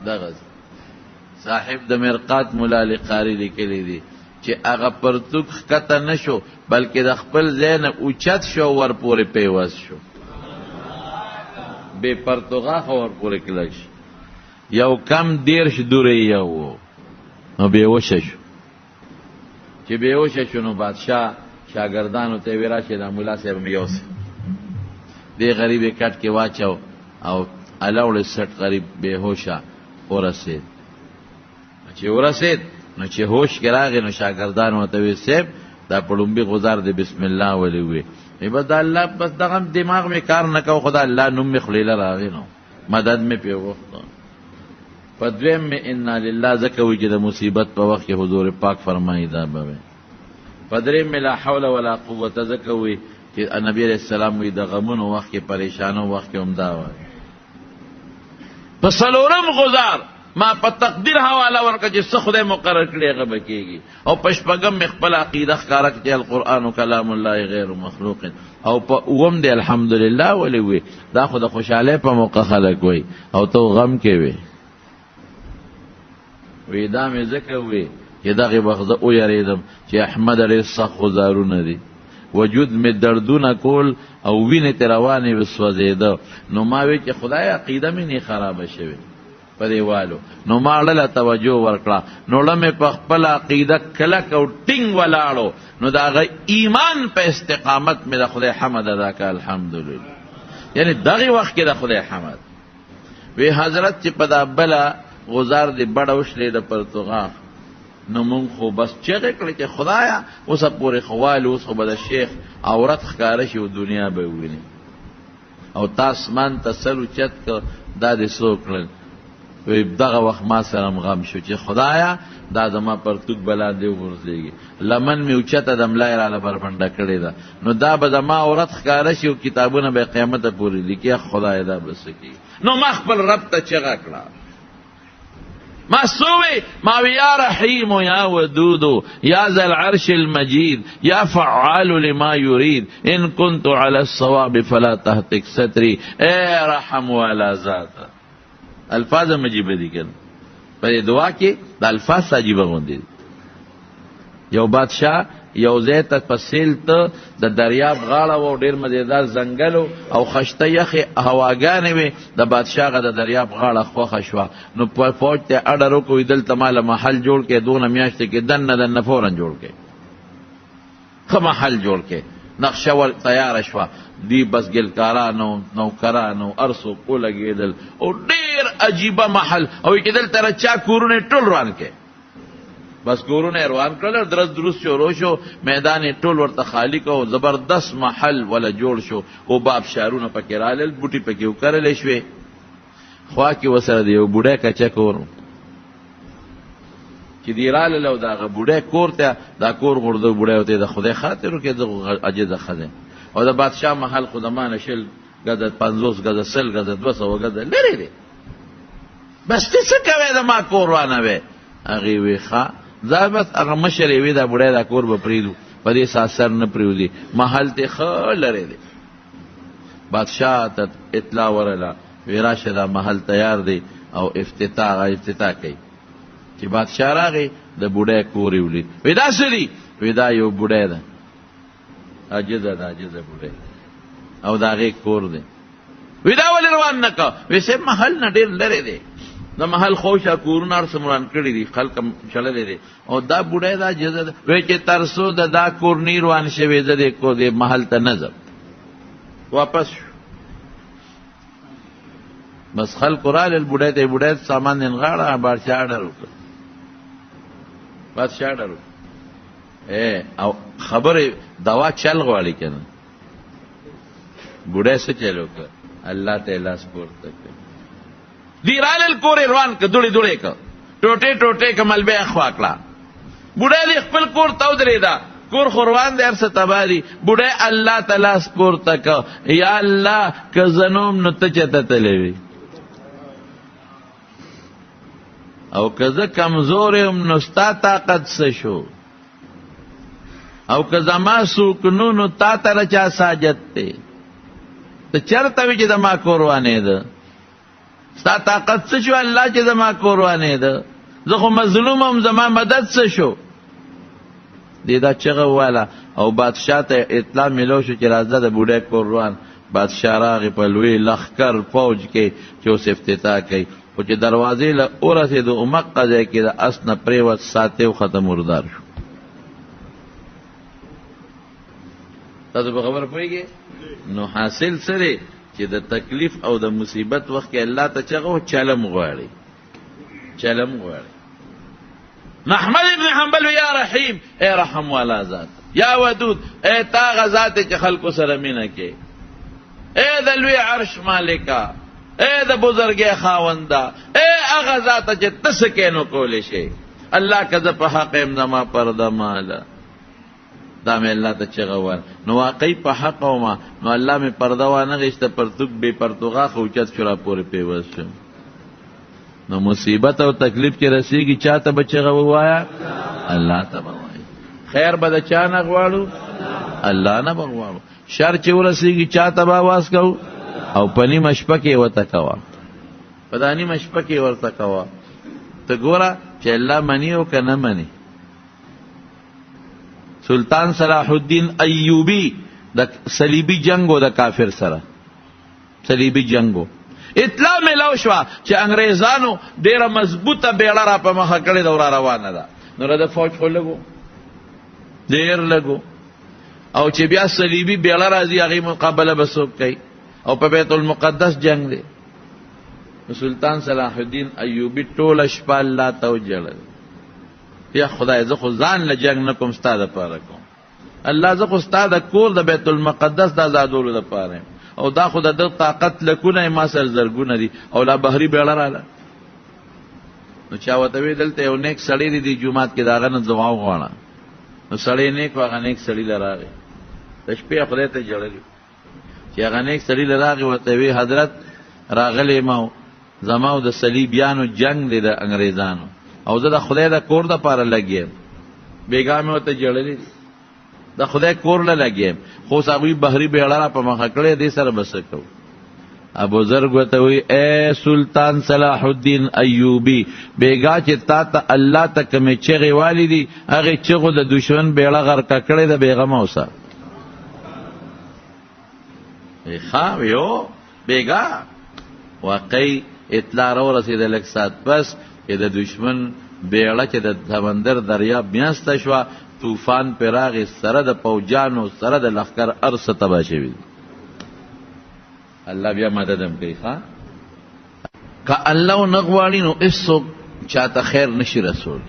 دغه صاحب د مرقات ملا لقاري لیکلی دي چې هغه پرتوګ ښکته نه شو بلکې د خپل ځای نه اوچت شو ور پورې پیوست شو بې پرتوغاښه ور پورې کلک شو. یو کم 13 دوری یو و نو بېهوشه شو. چې بېهوشه شو نو بادشاه شاګردانو ته یې ویل راشئ دا ملا صاحب مې یوسئ. دې غریب یې کټ کې واچو او الاوړې سټ غریب بېهوشه ورسېد. چې ورسېد نو چې هوش کې راغی نو شاګردانو ورته ویل صاحب دا په لومبي غزار دی بسم الله ولې ووی. بس دا الله بس دغه دماغ مې کار نه کوو خو دا الله نوم مې خولې له راغی نو مدد مې پرې وغوښته. په دویم مې انا لله ځکه وایي چې د مصیبت په وخت کې حضور پاک فرمایي دا به وی. په دریم مې لا حول ولا قوة ځکه وایي چې نبی علیہ السلام وایي د غمونو وخت کې پریشانو وخت کې هم دا وایي. په څلورم غزار ما په تقدیر حواله ورکړه چې څه خدای مقرر کړي هغه به کېږي. او په شپږم مې خپل عقیده ښکاره کړه چې القرآن کلام الله غیر مخلوق. او په اووم دی الحمدلله ولې وی دا خو د خوشحالۍ په موقع خلک وی او ته غم کې وی. وی دا مې ځکه وی چې دغې وخت زه ویرېدم چې احمد ډېر سخت غزارونه دي وجود مې دردونه کول او وینې ترې روانې وسوځېده. نو ما وی چې خدای عقیده مې نه خرابه شوې په دیوالو. نو ما اړه توجه ورکړه نو ړه مې په خپل عقیده کلک او ټینګ ولاړو نو د هغه ایمان په استقامت مې د خدای حمد ادا کړه الحمدلله. یعنی دغې وخت کې د خدای حمد وی حضرت چې په دا بله غزار دی بڑا وشلی دا پرتوغاښ نو مونږ خو بس چغې کړې چې خدایا اوسه پورې خوالو اوس خو به د شیخ عورت ښکاره شي او دنیا به وویني. او تا اسمان ته سر اوچت که دا دې څو کړل. وی دغه وخت ما سره هم غم شو چې خدایا دا زما پرتوګ به لاندې وغورځېږي. لمن مې اوچته د ملا یې راله بربنډه کړې ده نو دا به زما عورت ښکاره شي او کتابونه به یې قیامته پورې لیکي. خدای دا به څه کېږي. نو ما خپل رب ته چغه کړه ما سوي ما يا رحيم يا ودود يا ذا العرش المجيد يا فعال لما يريد إن كنت على الصواب فلا تهتك ستري. اے رحم والا ذات الفاظ مجیبه دي کنه په دعا کې د الفاظ عجیبه غوندي. یو بادشاہ یو ځای ته په سیل ته د دریاب غاړه و، ډېر مزیدار ځنګل او خشته یخې هواګانې وې. د بادشاه غ د دریاب غاړه خوښه شوه، نو په فوج ته اډر وکړو دلته ماله محل جوړ کړې، دونه میاشتې کې دنه فوراً جوړ کړې، ښه محل جوړ کړې. نقشه ور تیاره شوه، دی بس ګلکارانو نوکرانو ارسو ولګېدل او ډېر عجیبه محل، او چې دلته رچا کورونه ټول روان کړې، بس کورونه یې روان کړل، درس دروس شروع شو، میدان یې ټول ورته خالي کړ، زبردست محل ولا جوړ شو، او باب شارونه پکې رالل، بوټي پکې وکرلې شوې. خوا کې ورسره د یو بوډۍ کچه کور چې دی رالل، او د هغه بوډۍ کور ته دا کور غورځو، بوډۍ ورته د خدای خاطر وکړې زه عاجزه ښځه، او د بادشاه محل خو د مانه 20 ګزه 50 ګزه 100 ګزه 200 ګزه لرې دی، بس ته څه کوې زما کور روانوې؟ هغې وی ښه زه بس هغه مشر یې وي دا بوډۍ دا کور به پرېږدو، په دې ساسر نه پرېږدي، محل ته ښه لرې دی. بادشاه ته اطلاع ورله، وی راشه دا محل تیار دی او افتتاح کوي. چې بادشاه راغی د بوډۍ کور یې ولید، وی دا څه دي؟ وی دا یو بوډۍ ده، عاجزه بوډۍ، او د هغې کور دی. وی دا ولې روان نه که؟ وی صاحب محل نه ډېر لرې دی، د محل خوشه کورونه هر څه مران کړي دي، خلک هم چللی دی، او دا بوډۍ دا عاجزه ده. وی چې تر څو د دا کور نه روان شوی زه دې محل ته نه ځم. واپس شو، بس خلکو رالل بوډۍ ته، بوډۍ سامان ننغاړه، بادشاه اډر وکړ، او خبرې دوا چل غواړي که نه، بوډۍ څه چل وکړه؟ الله ته لاس پورته کړ، دی رالل کور یې روان که، دوړې دوړې که، ټوټې که ملبه یې خوا کړه. بوډۍ دې خپل کور ته ودرېده، کور خو روان دی هر څه تباه دي. بوډۍ الله ته لاس پورته که، یا الله که زه نه وم نو ته چېرته تللی وې، او که زه کمزور یم نو ستا طاقت څه شو، او که زما څوک نو نو تا ته له چا ساجت دی؟ ته چېرته وې چې زما کور وانېده؟ ستا طاقت څه شو الله چې زما کور وانېده؟ زه خو مظلوم یم، زما مدد څه شو؟ دې دا چغه وواله، او بادشاه ته اطلاع میلو شو چې راځه د بوډۍ کور روان. بادشاه راغی په لوی لښکر فوج کې چې اوس افتتاح کوي، خو چې دروازې له ورسېدو امقه ځای کې د اس نه پرېوت، ساتې وخته مردار شو. تاسو په خبره پوهېږئ؟ نو حاصل څه دی چې د تکلیف او د مصیبت وخت کې الله ته چغه چلم غواړي، چلم غواړي. محمد ابن حنبل یا رحیم، اے رحم والا ذات، یا ودود، اے تا هغه ذات چې خلکو سره مینه کې، اے د لوی عرش مالکه، اے د بزرګۍ خاونده، اے هغه ذاته چې ته څه کې نو کولی شي. الله که زه په حق یم زما پرده ماله، دا مې الله ته چغه وویل، نو واقعي په حق ومه، نو الله مې پرده وانغېسته، پرتوګ بې پرتوغاښه اوچت شو، راپورې پیوست شم. نو مصیبت او تکلیف چې رسیږي چا ته به چغه ووایه؟ الله ته به وایي. خیر به د چا نه غواړو؟ الله نه به غواړو. شر چې ورسیږي چا ته به آواز کوو؟ او په نیمه شپه کې ورته کوه، په دا نیمه شپه کې ورته کوه، ته ګوره چې الله مني او که نه مني. سلطان صلاح الدین ایوبی د صلیبي جنګو د کافر سره، صلیبي جنګو اطلاع میلاو شوه چې انګریزانو ډېره مضبوطه بیړه را په مخه کړې ده او را روانه ده. نو د فوج خو لږو، ډېر لږو، او چې بیا صلیبي بیړه راځي هغې مقابله به څوک کوي، او په بیت المقدس جنگ دی. سلطان صلاح الدین ایوبی ټوله شپه الله ته وجړل، یا خدای زه خو ځان له جنگ نه کوم، ستا دپاره کوم. الله زه خو ستا د کور د بیت المقدس د ازادولو دپاره یم، او دا خو د ده طاقت لکونه یې ما سره زرګونه دي، او لا بحري بیړه راله. نو چا ورته وی دلته یو نیک سړی دی دې جومات کې د هغه نه دعا وغواړه. نو سړی نیک و، هغه نیک سړي له راغی، د شپې خدای ته ژړلي چې هغه نیک سړي له راغی، ورته وی حضرت راغلی ما زما او د صلیبیانو جنگ دی د انګریزانو، او زه د خدای د کور دپاره لګیم، بیګا مې ورته ژړلي دي، د خدای کور له لګیم، خو اوس هغوی بحري بیړه را په مخه کړې، دې سره به څه کوو؟ ابو ذر ورته وی اے سلطان صلاح الدین ایوبی بیګا چې تا ته الله ته کومې چغې والی دي هغې چغو د دشمن بیړه غرقه کړې ده بېغمه اوسه ښه ویو بیګا واقعي اطلاع راورسېده لږ ساعت پس چې د دشمن بیړه چې د سمندر دریاب میاسته شوه طوفان پې راغی سره د پوجانو سره د لښکر هر څه تباه شوي الله بیا مدد هم کوي ښه که الله ونه غواړي نو هېڅوک چاته خیر نشي رسول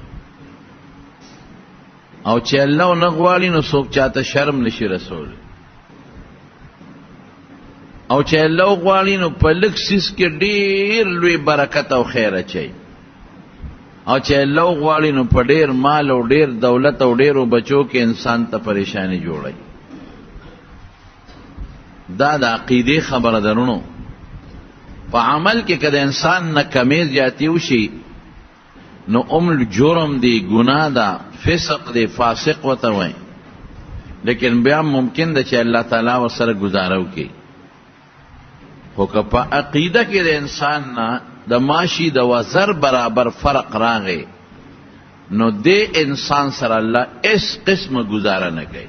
او چې الله ونه غواړي نو څوک چاته شرم نشي رسول او چې الله غواړي نو په لږ څیز کې ډېر لوی برکت او خیر اچوي او چې الله غواړي نو په ډېر مال او ډېر دولت او ډېرو بچو کې انسان ته پریشانی جوړوي دا د عقیدې خبره درونو په عمل کې که د انسان نه کمې زیاتې وشي نو جرم دی ګناه ده فسق دی فاسق ورته وایي لیکن بیا ممکن ده چې الله تعالی ورسره ګزاره وکړي خو که په عقیده کې د انسان نه د ماشي د وزر برابر فرق راغی نو دې انسان سره الله اس قسم گزاره نه کوي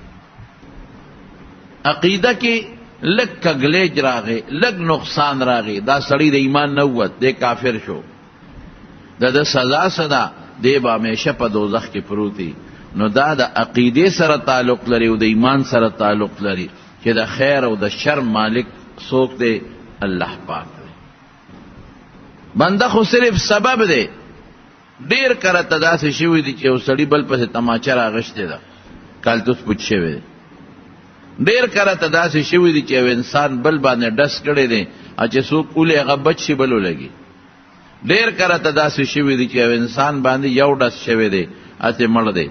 عقیده کې لږ کګلیج راغی لږ نقصان راغی دا سړی د ایمان نه ووت دی کافر شو د سزا صدا دی به همیشه په دوزخ کې پروت نو دا د عقیدې سره تعلق لري او د ایمان سره تعلق لري چې د خیر او د شر مالک څوک دی الله پاک دی بنده خو صرف سبب دی ډیر کرته داسې شوي دي چې یو سړي بل پسې تماچه راغشتې ده کالتوس پوچ شوی دی ډیر کرته داسې شوي دي چې یو انسان بل باندې ډس کړی دی او چې څوک اولې هغه بچ شي بل ولګي ډیر کرته داسې شوي دي چې یو انسان باندې یو ډس شوی دی هسې مړ دی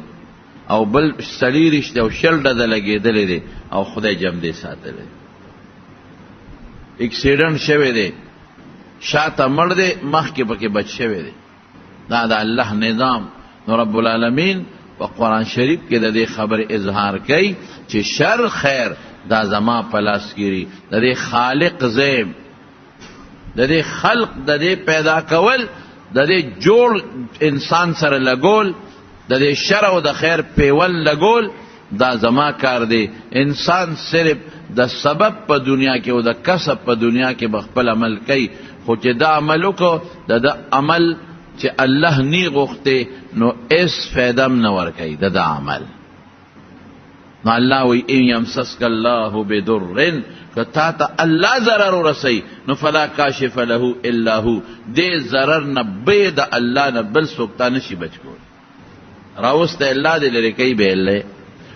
او بل سړي رشته او شل ډزه لګېدلی دی او خدای جم دی ساتلی اکسیډنټ شوی دی شاته مړ دی مخکې پکې بچ شوی دی دا د الله نظام نو رب العالمین په قرآن شریف کې د دې خبر اظهار کوي چې شر خیر دا زما په لاس کې د دې خالق زیم د دې خلق د دې پیدا کول د دې جوړ انسان سره لګول د دې شر او د خیر پیول لګول دا زما کار دی انسان صرف د سبب په دنیا کې او د کسب په دنیا کې به خپل عمل کوي خو چې دا عمل وکړو د عمل چې الله نی غوښتې نو اس فایده هم نه ورکوي د عمل نو الله وی ان یمسسک الله بدر که تا ته الله ضرر ورسوي نو فلا کاشف له الا هو دې ضرر نه بې د الله نه بل څوک تا نشي بچ کولی راوسته الله دې لرې کوي به الله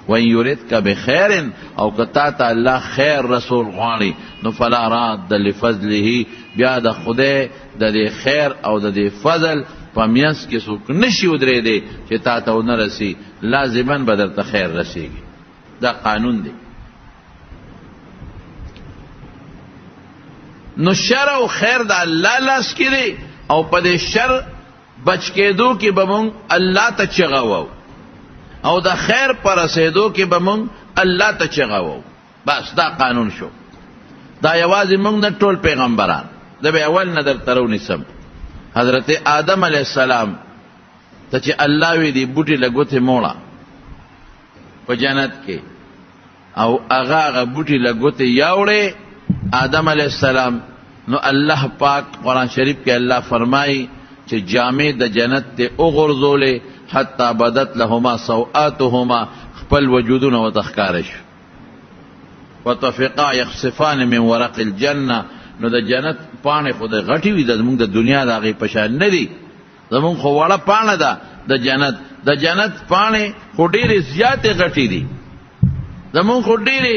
وان یردک بخیر او که تا ته الله خیر رسول غواړي نو فلا راد لفضله بیا د خدای د دې خیر او د دې فضل په میانس کې څوک نشي ودرېدی چې تا ته ونه رسي لازما به درته خیر رسیږي دا قانون دی نو شر او خیر د الله لاس کې دی او په دې شر بچ کېدو کې به مونږ الله ته چغه وو او د خیر پر رسېدو کې به مونږ الله ته چغه وو بس دا قانون شو دا یوازې مونږ د ټول پیغمبران د به اول نه درته راونیسم حضرت آدم علیه السلام ته چې الله وی دی بوټي له ګوتې موړه په جنت کې او هغه بوټي له ګوتې یاوړې آدم علیه السلام نو الله پاک قرآن شریف کې الله فرمایي چې جامې د جنت ته وغورځولې حتی بدت لهما سوآتهما خپل وجودونه ورته ښکاره شو وطفقا یخصفان من ورق الجنه نو د جنت پاڼې خو د غټې وي زمونږ د دنیا د هغې په شان نه دي زمونږ خو وړه پاڼه ده د جنت پاڼې خو ډېرې زیاتې غټې دي زمونږ خو ډېرې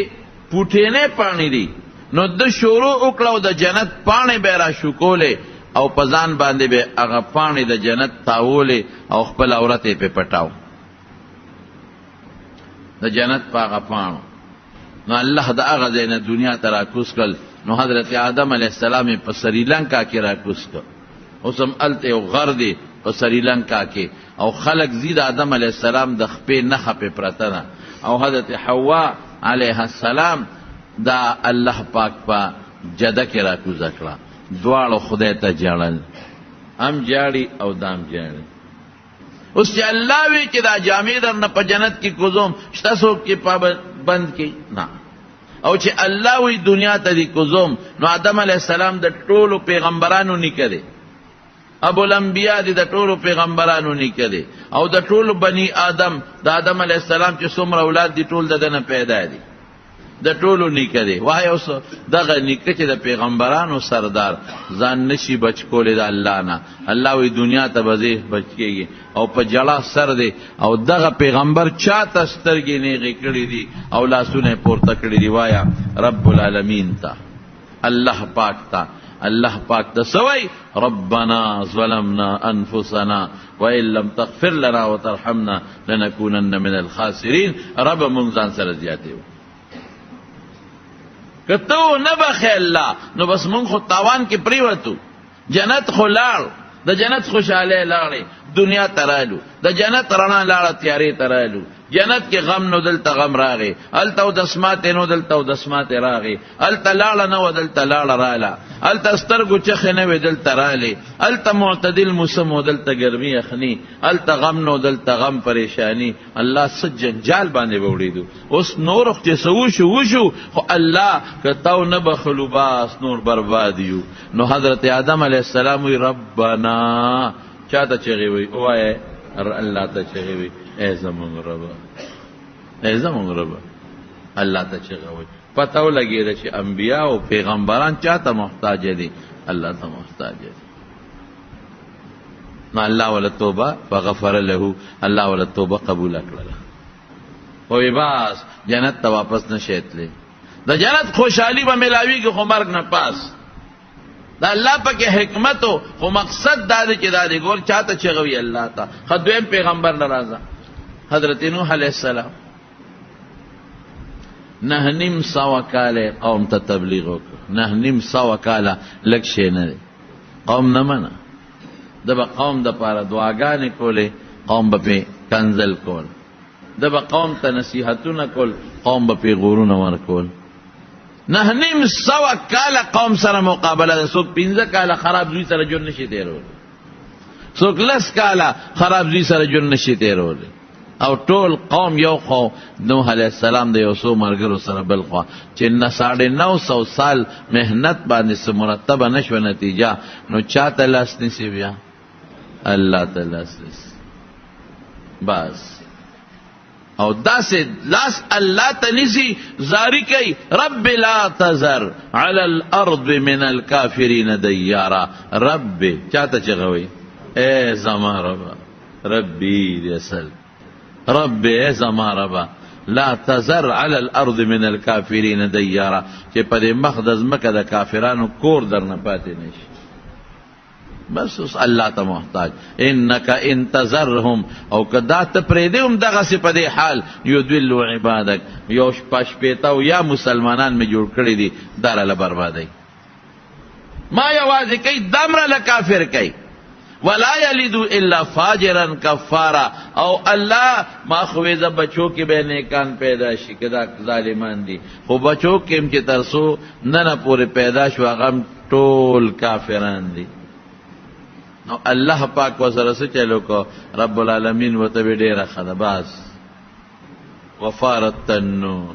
پوټینې پاڼې دي نو د شروع وکړه او د جنت پاڼې به یې راشکولې او په ځان باندې به هغه پاڼې د جنت تاولې او خپل عورت یې پې پټاو د جنت په هغه پاڼو نو الله د هغه ځای نه دنیا ته راکوز کړل نو حضرت آدم علیه السلام یې په سریلنکا کې راکوز کړ اوس هم هلته یو غر دی په سریلنکا کې او خلک ځي د آدم علیه السلام د خپې نښه پې پرته ده او حضرت حوا علیه السلام دا الله پاک په جده کې را کوزه کړه، دواړو خدای ته جاړل، هم جاړي او دام جاړي. اوس چې الله وی چې دا جامې درنه په جنت کې کوزوم، شته څوک چې پابند کی؟ نه. او چې الله وی دنیا ته دی کوزوم، نو آدم علیه السلام د ټولو پیغمبرانو نیکه دی، ابو الانبیاء دی، د ټولو پیغمبرانو نیکه دی، او د ټولو بنی آدم، د آدم علیه السلام چې څومره اولاد دي ټول د دنه پیدا دي، د ټولو نیکه دی. وای اوس دغه نیکه چې د پیغمبرانو سردار ځان نشي بچ کولی د الله نه، الله وی دنیا ته به زه بچ کېږي او په جړه سر دی، او دغه پیغمبر چاته سترګې نیغې کړي دي او لاسونه یې پورته کړي دي. وایا رب العالمین ته، الله پاک ته، الله پاک ته سوی ربنا ظلمنا انفسنا وان لم تغفر لنا وترحمنا لنكونن من الخاسرین. رب مونږ ځان سره زیاتې و، که تو نه بخې الله نو بس مونږ خو تاوان کې پریوتو. جنت خو لاړ، د جنت خوشحالی لاړې، دنیا ته رالو، د جنت رڼا لاړه تیارې ته رالو. جنت کې غم نو دلته غم راغی، هلته اودسماتې نو دلته اودسماتې راغی، هلته لاړه نه وه دلته لاړه راله، هلته سترګو چخې نه وې دلته رالې، هلته معتدل موسم و دلته ګرمي یخني، هلته غم نو دلته غم پریشانی. الله څه جنجال باندې به وړېدو. اوس نور چې څه وشو وشو، خو الله که تو نه بخلو باس نور برباد یو. نو حضرت آدم علیه السلام وی ربنا، چاته چغې وی؟ وایه الله ته چغې وی، اے زمون ربا، اے زمون ربا، الله ته چغې وی. پته ولګېده چې انبیا او پیغمبران چاته محتاج دي؟ الله ته محتاج دي. نو الله ولا توبه فغفر له، الله ولا توبه قبول کړله. وی بس جنت ته واپس نشي تللی. د جنت خوشحالي به ملاویږي خو مرګ نه پاس. دا الله پاکه حکمت خو مقصد دا دی چې دا دی ګور چاته چغوي الله ته. خدویم پیغمبر ناراضه حضرت نوح علیہ السلام 9.5 کاله قوم ته تبلیغ وکړ. 9.5 کاله لږ شی نه دی. قوم نه منه، د به قوم د پاره دعاګانې کولې، قوم به پې کنزل کول، د به قوم ته نصیحتونه کول، قوم به پې غورونه ورکول. 9.5 کاله قوم سره مقابله ده. څوک 15 کاله خراب زوی سره جون نشي تېرولی، څوک 10 کاله خراب زوی سره جون نشي تېرولی، او ټول قوم یو خو نوح علیہ السلام د یو څو ملګرو سره بل خوا چې 950 سال محنت باندې څه مرتبه نشوه نتیجه، نو چاته لاس نیسي بیا؟ الله ته لاس نیسي. بس او داسې لاس الله ته نیسي، زاری کوي رب لا تذر علی الارض من الکافرین دیارا. رب چاته چغوي؟ اے زما ربا، ربی رسل، رب اے زما ربا لا تذر علی الارض من الکافرین دیارا، چې په دې مخ د ځمکه د کافرانو کور درنه پاتې نشي. بس اوس الله ته محتاج. انک ان تذرهم، او کدا ته پرېږدې هم دغسې په دې حال، یضلوا عبادک، یو شپېته یا مسلمانان مې جوړ کړي دي دا راله بربادوي. ما یوازې کوي دمره له کافر کوي. ولا یلدو الا فاجرا کفارا، او الله ما خوې زه بچو کې به نیکان پیدا شي که دا ظالمان دي، خو بچو کې هم چې تر څو ننه پورې پیدا شو هغه هم ټول کافران دي. نو الله پاک وسره څه چلو کو؟ رب العالمین ورته وی ډېره ښه ده. بس وفارت النور،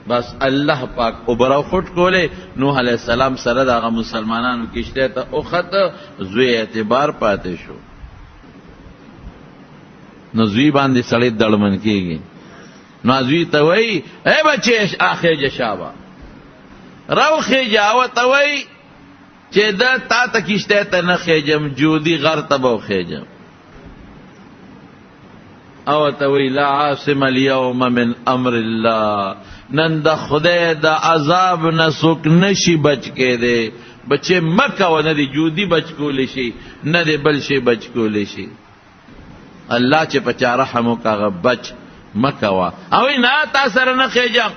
بس الله پاک اوبره خوټ کولې. نوح علیہ السلام سره د هغه مسلمانانو کشته ته اوخته، زوی اعتبار پاتې شو. نو زوی باندې سړی دړمن کېږي. نو زوی ته وایي ای بچې اخېجه شابه راوخېجه، او ته وایي چې دا تا ته کشته ته نه خېجم، جودي غر ته به وخېجم. او ته وایي لا عاصم اليوم من امر الله، نن د خدای د عذاب نه څوک نشي بچ کېدی. بچې مه کوه، نه دی جودي بچ کولی شي، نه دی بل شی بچ کولی شي. الله چې په چا رحم وکړه هغه بچ مه کوه. او نه تا سره نه خېجم،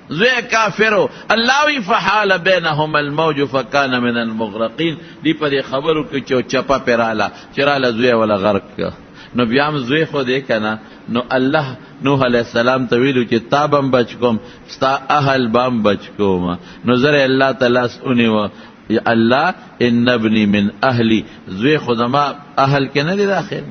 زوی کافرو. الله وی فحال بینهم الموج فکان من المغرقین. دی په دې خبرو کې چې چپه پراله چې راله زوی ولا غرق که. نو بیا هم زوی خو دی که نه نو الله نوح علیہ السلام ته ویلو چې تا بم بچ کوم ستا اهل بم بچ کوم. نو زره الله تعالی اونیو یا الله ان ابنی من اهلی زوی خدما اهل کې نه دی داخل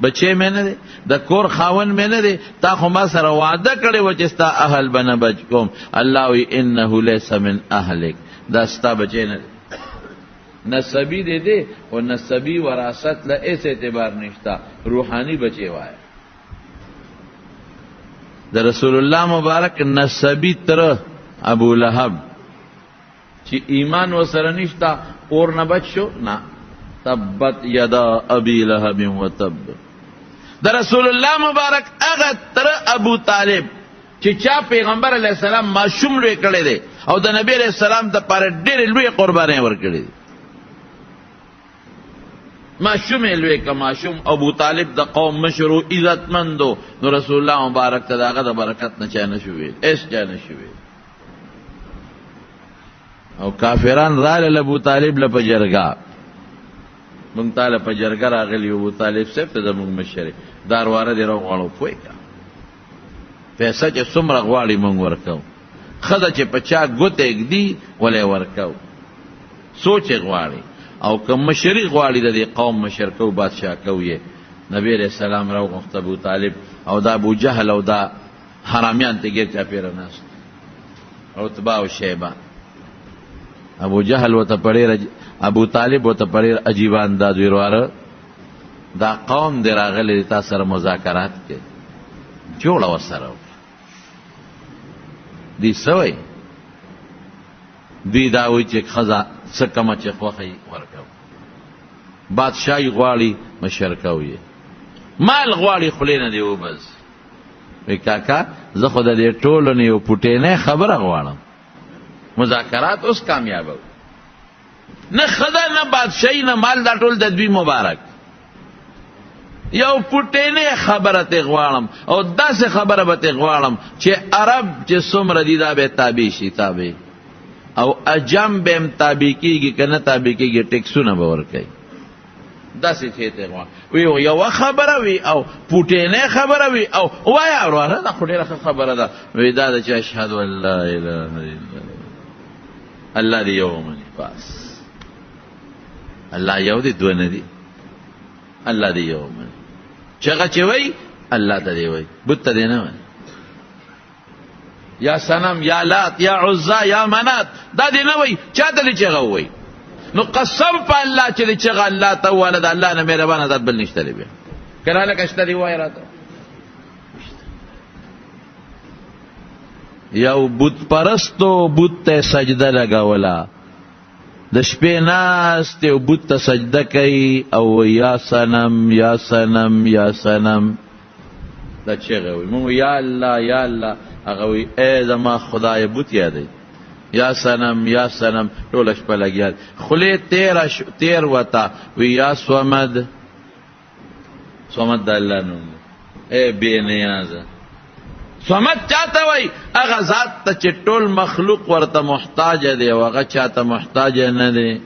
بچې مې نه دی د کور خاون مې نه دی تا خو ما سره وعده کړی و چې ستا اهل بنه بچ کوم. الله وی انه لیس من اهلک دا ستا بچې نه دی نسبی دے دے اور نسبی وراثت لا ایس اعتبار نشتا روحانی بچے وائے دا رسول اللہ مبارک نسبی تر ابو لہب چی ایمان و سر نشتا اور نہ بچو نا تبت یدا ابی لہب و تب دا رسول اللہ مبارک اغت تر ابو طالب چی چا پیغمبر علیہ السلام معشوم لوے کڑے دے او دا نبی علیہ السلام دا پارے دیر لوے قربانے ور کڑے دے معشوم لوے کا معشوم ابو طالب دا قوم مشرو عزت مندو نو رسول اللہ مبارک تا داغا دا برکت نہ چاہ نشوے ایس چاہ نشوے او کافران رال ابو طالب لپا جرگا منگ تا لپا جرگا راغلی ابو طالب صرف تا دا منگ مشرے داروارا دی رو غالو پوئی کا پیسا چا سمرا غوالی منگ ورکاو خدا چا پچا گوت ایک دی ولی ورکاو سوچ غوالی او کم مشری غواړي د دې قوم مشر کو بادشاہ کو یې نبی علیہ السلام راو غفت ابو طالب او دا ابو جهل او دا حرامیان ته ګر چا پیر ناس او تبا او شیبه ابو جهل وته پړې ابو طالب وته پړې عجیب انداز ورواره دا قوم دی راغلی تاسو سره مذاکرات کې جوړه وسره دی سوی دی دا وی چې خزا سکما چې خوخی ورکاو بادشاہی غواړي مشرکاوی مال غواړي خلینه دی و بس وی کاکا زه خو د دې ټولو نه یو پټینه خبره غواړم مذاکرات اوس کامیاب نه خدا نه بادشاہی نه مال دا ټول د دوی مبارک یو پټینه خبره ته غواړم او داسې خبره به ته غواړم چې عرب چې څومره دي دا به تابع شي تابع او اجم بهم تابع کیږي کنه تابع کیږي ټیکسونه به ورکوي داسې ته غواړم وی یو خبره وی او پټینه خبره وی او وایا وروره دا خو ډیره خبره ده وی دا چې اشهد ان لا اله الا الله دی یو منی بس الله یو دی دوه نه دی الله دی یو منی چېغه چې وی الله ته دی وی بت دی نه وی یا صنم یا لات یا عزا یا منات دا دی نه وی چاته دی چېغه وی نو قسم په الله چې دی چېغه الله ته ولدا الله نه مهربانه ذات بل نشته دی بیا کنه لکه شته دی وای راته یو بت پرستو بت ته سجده لګولا د شپې ناست یو بت ته سجده کوي او یا صنم یا صنم یا صنم دا چېغه وی مونږ یا الله یا الله هغه وی ای زما خدای بت یادی یا صنم یا صنم ټوله شپه لګیا خولې تیر وتا وی یا صمد صمد د الله نوم ای بې نیازه صمد چاته وای هغه ذات ته چې ټول مخلوق ورته محتاج دی او هغه چاته محتاج نه دی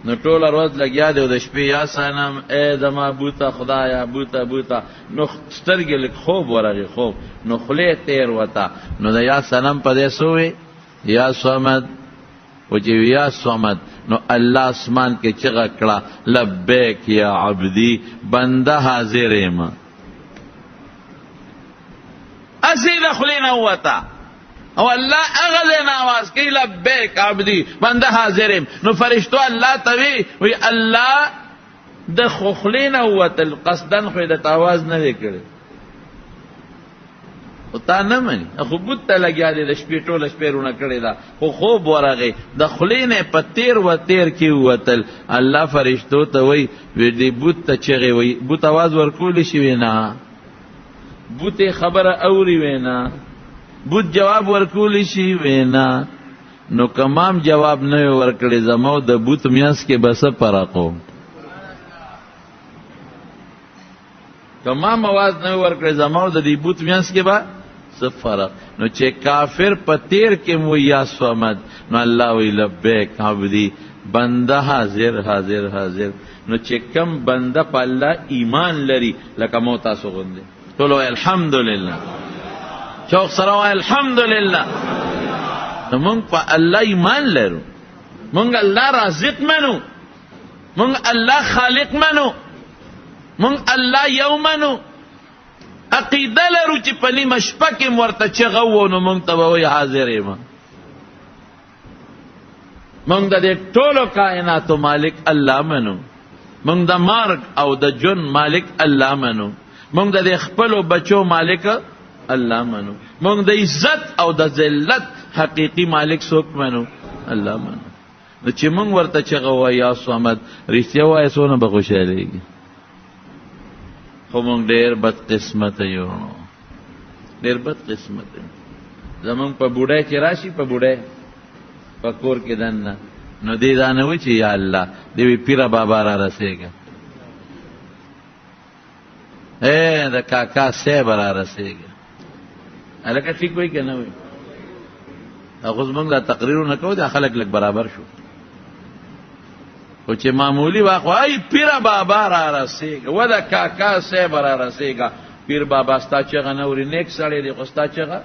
نو ټوله ورځ لګیا دی او د شپې یا صنم ای زما بوته خدایا بوته بوته نو سترګې لږ خوب ورغی خوب نو خولې تیر وتا نو د یا صنم په دې سوې یا صمد و چې یا صمد نو الله اسمان کې چغه کړه لبیک یا عبدی بنده حاضر یم اسید خلینا وتا او الله اغلنا आवाज کی لبیک عبدی بنده حاضرم نو فرشتو الله توی وی الله د خلینا وتل قصدن خو د आवाज نه وکړي او تا نه مني خو بوت ته لګیا دي د شپې ټوله شپې رونه کړی دا خو خوب ورغی د خلینه په تیر و تیر کې وتل الله فرشتو ته وی دی بوت ته چغي وی بوت आवाज ورکول شي وینا بوت خبره اوري وینا بوت جواب ورکول شي وینا نو کمام جواب نه ورکړي زمو د بوت میاس کې بس پراقو کمام आवाज نه ورکړي زمو د دې بوت میاس کې با څه فرق. نو چې کافر په تیر کې مو یا صمد، نو الله وی لبیک عبدی، بنده حاضر حاضر حاضر. نو چې کم بنده په الله ایمان لري لکه مو تاسو غوندې، ټول وایي الحمدلله، چوک سره وایي الحمدلله. نو مونږ په الله ایمان لرو، مونږ الله رازق منو، مونږ الله خالق منو، مونږ الله یو منو. عقیده لرو چې په نیمه شپه کې ورته چغه وو نو مونږ ته به وایي حاضر یم. مونږ د دې ټولو کائناتو مالک الله منو، مونږ د مرګ او د جون مالک الله منو، مونږ د خپلو بچو مالک الله منو، مونږ د عزت او د ذلت حقیقي مالک څوک منو؟ الله منو. نو چې مونږ ورته چغه وایو یا صمد، رښتیا وایه څونه به خوشحالېږي. خو مونږ ډېر بد قسمته یو، ډېر بد قسمته یو. زمونږ په بوډۍ چې راشي، په بوډۍ په کور کې دننه، نو دې دا نه وایي چې یا الله دې وي پیره بابا را رسېږه، د کاکا صاحب را رسېږه. هلکه ټیک وایي که نه وایي؟ هغه زمونږ دا تقریرونه کوو، دا خلک لږ برابر شو. خو چې معمولی واخو ای پیر بابا را رسېږه، و د کاکا صاحب را رسېږه. پیر بابا ستا چغه نه اوري، نیک سړی دی خو ستا چغه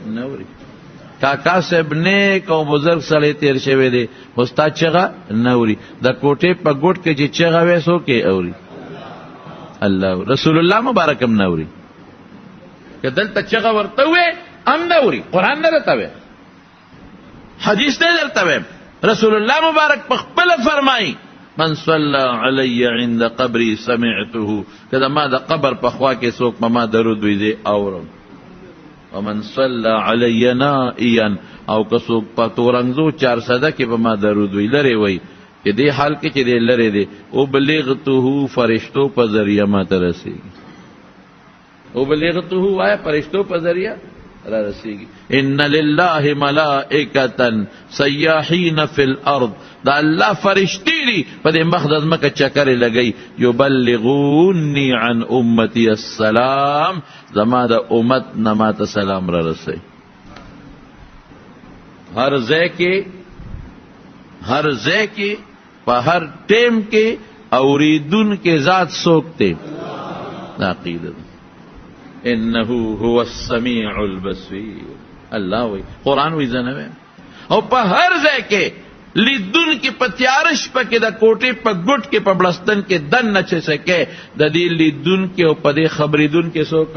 نه اوري. کاکا صاحب نیک او بزرګ سړی تیر شوی دی خو ستا چغه نه اوري. د کوټې په ګوټ کې چې چغه وی څوک یې اوري؟ الله. رسول الله مبارک هم نه اوري. که دلته چغه ورته وی هم نه اوري. قرآن نه درته وی، حدیث نه درته وی. رسول الله مبارک په خپله فرمایي من صلى علی عند قبری سمعته، که د ما د قبر په خوا کې څوک په ما درود وي زه اورم. ومن صلى علی نائیا، او که څوک په تورنګزو 400 کې په ما درود وي لرې وي، چې دې حال کې چې دی لرې دی، ابلغته فرشتو په ذریعه ما ته رسېږي. ابلغته وایه فرشتو په ذریعه را رسیږي. ان لله ملائکتا سیاحین فی الارض، دا الله فرشتي دي په دې مخ د ځمکه چکرې لګوي. یبلغونی عن امتی السلام، زما د امت نه ماته سلام را رسوي. هر ځای کې، هر ځای کې، په هر ټیم کې اوریدونکي ذات څوک دی؟ دا عقیده ده. انه هو السمیع البصیر. الله وی، قرآن وی زنوی. او په هر ځای کې لیدون کې په تیارش په کې د کوټې په ګوټ کې په بلستن کې دن نچې سکے د دې لیدون کې او په دې خبریدون کې څوک؟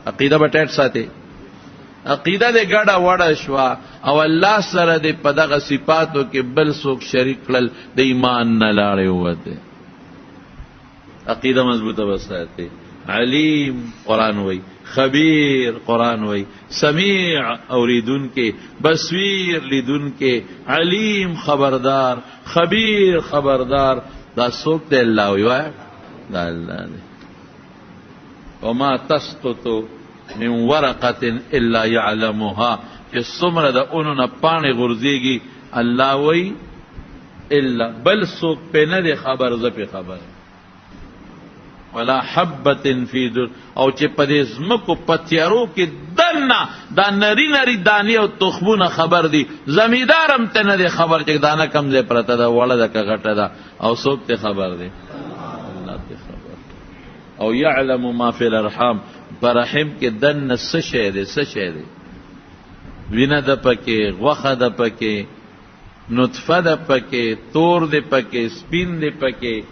عقیده به ټیټ ساتي. عقیده دې ګډه وډه شوه او الله سره دې په دغه صفاتو کې بل څوک شریک کړل، د ایمان نه لاړې ووته. عقیده مضبوطه وساتي. علیم قرآن وی، خبیر قرآن وی، سمیع اوریدون کے، بصیر لیدون کے، علیم خبردار، خبیر خبردار. دا سوک دے اللہ وی، دا اللہ دے. وما تسقط من ورقت الا يعلمها، کہ سمر دا انہوں نے پانے غرزیگی اللہ وی الا، بل سوک پہ نہ دے خبر زپی خبر. ولا حبت فی در، او چې په دې ځمکو په تیارو کې دنه دا نری نری دانې او تخمونه خبر دي. زمیندار هم ته نه دی خبر چې دانه کم ځای پرته ده، وړه ده که غټه ده، او څوک ته خبر دی؟ الله ته خبر. او یعلم ما فی الارحام، په رحم کې دنه څه شی دی، څه شی دی؟ وینه ده پکې، غوښه ده پکې، نطفه ده پکې، تور دی پکې، سپین دی پکې،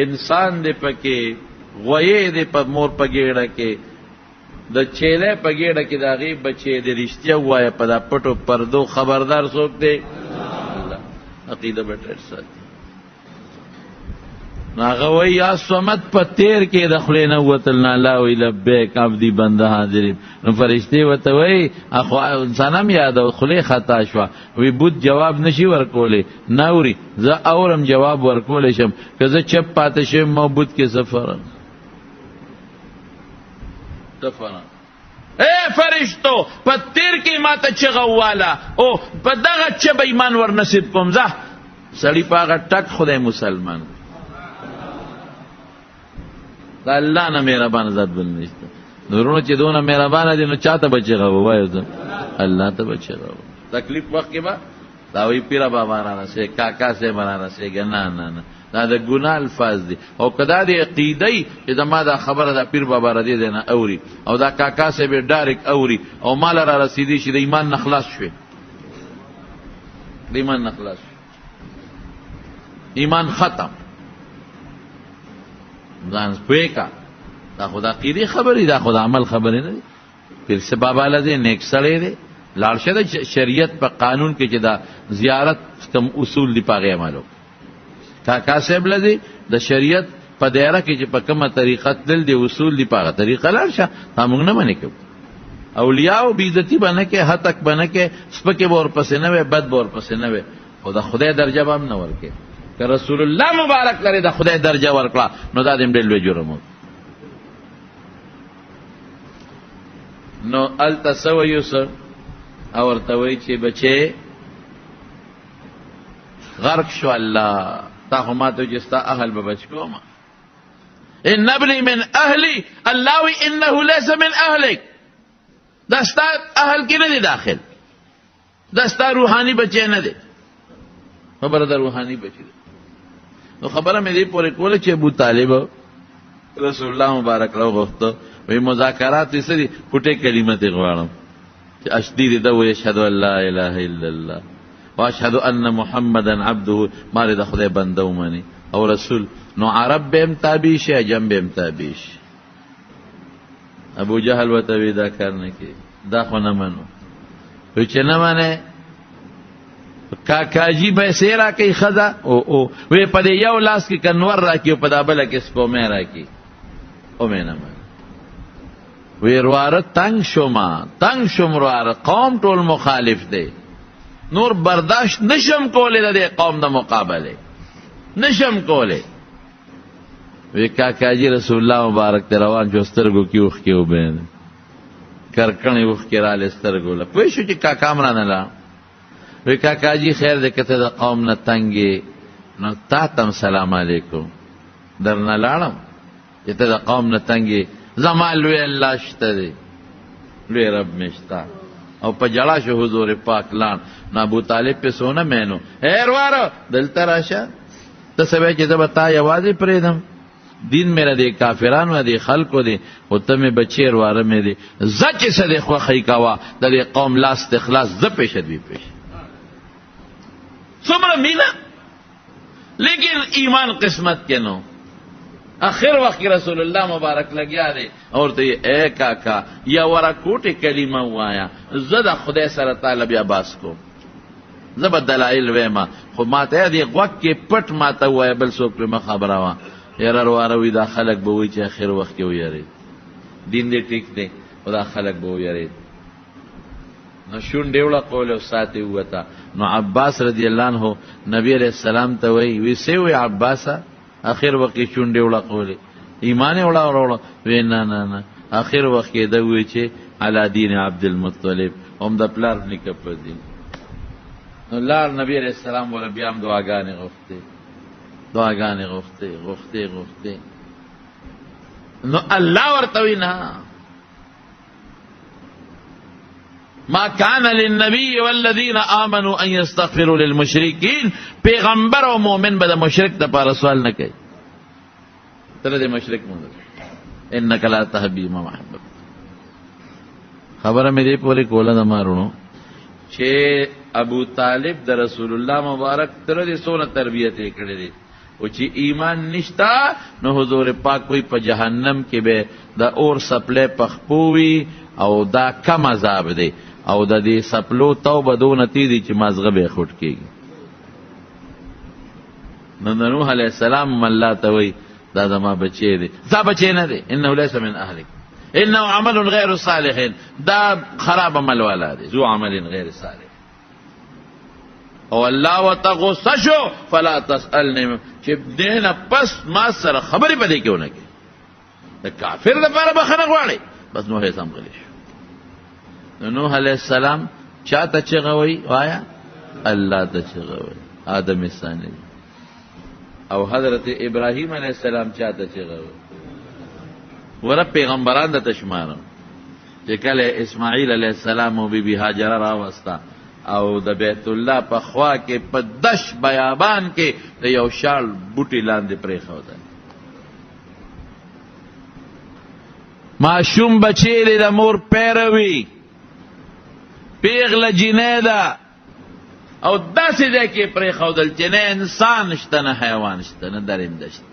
انسان دی پکې، غویې دی په مور په ګېډه کې، د چیلې په ګېډه کې د هغې بچې د رښتیا ووایه په دا پټو پردو خبردار څوک دی؟ الله. عقیده به ټیټ ساتي. نو هغه وایي یا صمد په تیر کې د خولې نه ووتل، نه الله وایي لبیک عبدي بنده حاضر یم. نو فرشتې ورته وایي اخو انسان هم یادو، خولې خطا شوه، وی بود جواب نشي ورکولی. نه اوري، زه اورم جواب ورکولی شم، که زه چپ پاتې شم ما بود کې سفرم. اے فرشتو په تیر کې ماته چغه واله، او په دغه چبه ایمان ور نصیب کوم. زه سړي په هغه ټک خدای مسلمان. دا الله نه مهربان ذات بل نشته. نورونه چې دونه مهربانه دي نو چاته به چغه ووایو زه الله ته به چغه ووایو تکلیف وخت کې به دا وایي پیره بابا رانسې کاکا صاحب رانسېږه نه نه نه دا د ګناه الفاظ دي او که دا د عقیدهی چې زما دا خبره دا پیر بابا را دې دی نه اوري او دا کاکا صاحب یې ډایرکټ اوري او ماله را رسېدي چې د ایمان نه خلاص شوې د ایمان نه خلاص شوې ایمان ختم ځان پوه کا دا خو د عقیدې خبرې دا خو د عمل خبرې نه دي پیر صاحب بابا له دی نیک سړی دی لاړ شه د شریعت په قانون کې چې دا زیارت کم اصول دي په هغې عمل وکړه کاکا صاحب له دی د شریعت په دایره کې چې په کومه طریقه تلل دي اصول دي په هغه طریقه لاړ شه تا موږ نه منې کوو اولیاو بېعزتي به نه کې هتک به نه کې سپکې به ورپسې نه وی بد به ورپسې نه وی خو د خدای درجه به هم نه ورکې که رسول الله مبارک لرې د خدای درجه ورکړه نو دا د هم ډېر لوی جرم و نو هلته څه ویو څه او ورته وایي چې بچې غرق شو الله تا خو ما ته چې ستا اهل به بچ کومه ان ابني من اهلي الله وی انه ليس من اهلك دا ستا اهل کې نه دی داخل دا ستا روحاني بچی نه دی خبره د روحاني بچی دی نو خبره مې دې پورې کوله چې ابو طالب رسول الله مبارک راوغوښته وی مذاکرات یې څه دي پټې کلمه دې غواړم چې اشدي دې ده وایي اشهد ان لا اله الا الله واشهد ان محمدا عبده ما د خدای بنده ومني او رسول نو عرب به هم تابع شي عجم به هم تابع شي ابو جهل ورته وی دا کار نه کوي دا خو نه منو وی چې نه منې کاکاجي پیسې راکوي ښځه او وی په دې یو لاس کې کنور راکوي او په دا بله کې سپومۍ راکوي او مې نه منو وی رواره تنگ شوم رواره قوم ټول مخالف دی نور برداشت نشم کولی د دې قوم د مقابله نشم کولی وی کاکاجي رسول الله مبارک ته روان شو سترګو کې اوښکې وبهېدې کرکڼې اوښکې رالې سترګو له پوه شو چې کاکا م رانه لاړ وی کاکاجي خیر دی که ته د قوم نه تنګ یې نو تا ته هم سلام علیکم درنه لاړم چې ته د قوم نه تنګ یې زما لوی الله شته دی لوی رب مې شته او په جړا شو حضور پاک لاړ نو ابو طالب پې سونه مینو رواره دلته راشه ته څه وایې چې زه به تا یوازې پرېږدم دین میرا دی کافرانو دی خلکو دی خو ته مې بچې رواره مې دی زه چې څه دی خوښۍ کوه د دې قوم لاس استخلاص زه پېښه دوی پېښه څومره مینه لیکن ایمان قسمت کې نو آخر وقت کی رسول اللہ مبارک لگیا دے اور تو یہ اے کاکا یا ورا کوٹی کلمہ وایا زد خدای سره تعالی بیا باس کو زب دلائل ویما خو ما ته دی غوک کې پټ ما ته وای بل څوک په خبره وا یاره وروي دا خلک به وای چې آخر وخت کې ویری دین دې ټیک دی او دا خلک به ویری نو شون دیولا قول او ساتي وتا نو عباس رضی الله عنه نبی علیہ السلام ته وی سی وی عباسا آخر وقت چونډې وړه قولې ایمان یې وړه وی نه نه نه آخر وخت کې ده وی چې علی دین عبدالمطلب هم د پلار نیکه په دین نو لار نبی علیہ السلام ولا بیا هم دعاګانې غوښتې نو الله ورته وی نه ما كان للنبي والذين آمنوا ان يستغفروا للمشركين پیغمبر او مؤمن به د مشرک د پاره سوال نه کوي تر دې مشرک مونږ انك لا تهدي من احببت خبره مې دې پوری کوله د مارونو چې ابو طالب د رسول الله مبارک تر دې سونه تربیت یې کړې دي او چې ایمان نشتا نو حضور پاک کوئی په جهنم کې به د اور سپلې پخپوي او دا کم عذاب دی او د دې سپلو توبه دونه تیزی چې مازغه به خوټ کېږي نو نوح علیہ السلام الله ته وی دا زما بچی دی دا بچی نه دی انه لیس من اهلک انه عمل غیر صالح دا خراب عمل والا دی ذو عمل غیر صالح او الله وتغص شو فلا تسالني چې دینه پس ما سره خبرې پدې کې ونه کې د کافر لپاره بخنه غواړي بس نو هیڅ هم غلی شو نوح علیہ السلام چاته چغوي وایا الله ته چغوي آدم ثانی او حضرت ابراهیم علیہ السلام چاته چغوي وره پیغمبران د تشمارم چې کله اسماعیل علیه السلام او بیبي هاجره راوسته او د بیت الله په خوا کې په دش بیابان کې د یو شال بوټي لاندې پرېښودل. ماشوم بچی دی د مور پیروي، پیغله جینۍ ده او داسې ځای کې پرېښودل چې نه انسان شته نه حیوان شته نه درنده شته،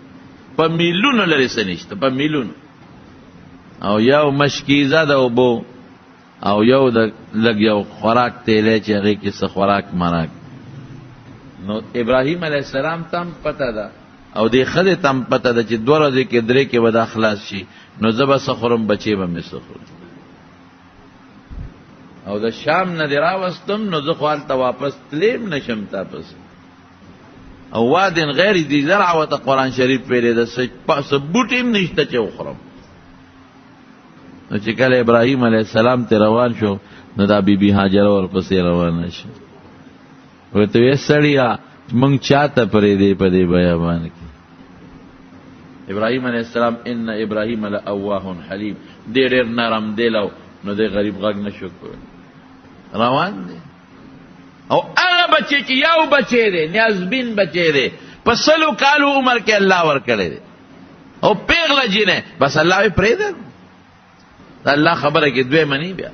په میلونو لرې څه نشته، په میلونو. او یو مشکیزه د اوبو او یو د لږ یو خوراک تیلی چې هغې کې څه خوراک مراک. نو ابراهیم علیه السلام ته هم پته ده او دې ښځې ته هم پته ده چې 2 ورځې کې 3 کې به دا خلاص شي، نو زه به څه خورم، بچې به مې څه خورم. او د شام نه دې راوستم نو زه خو هلته واپس تلیم نشم تا پسې. او وادن غیر ذي زرع ورته قرآن شریف ویلی ده، څه بوټي هم نشته چې وخورم. نو چې کله ابراهیم علیه السلام ته روان شو نو دا بیبي هاجره ورپسې روانه شو. ورته ویې سړیه موږ چاته پرېږدې په دې بیابان کې؟ ابراهیم علیه السلام ان ابراهیم لأواه حلیم، دی ډېر نرم دل او نو دی غریب غږ نشو کولی، روان دی. او هغه بچی چې یو بچی دی نیازبین بچی دی په 100 کالو عمر کې الله ورکړی دی او پیغله جینۍ، بس الله یې پرېږده. دا الله خبره کې دوی منی بیا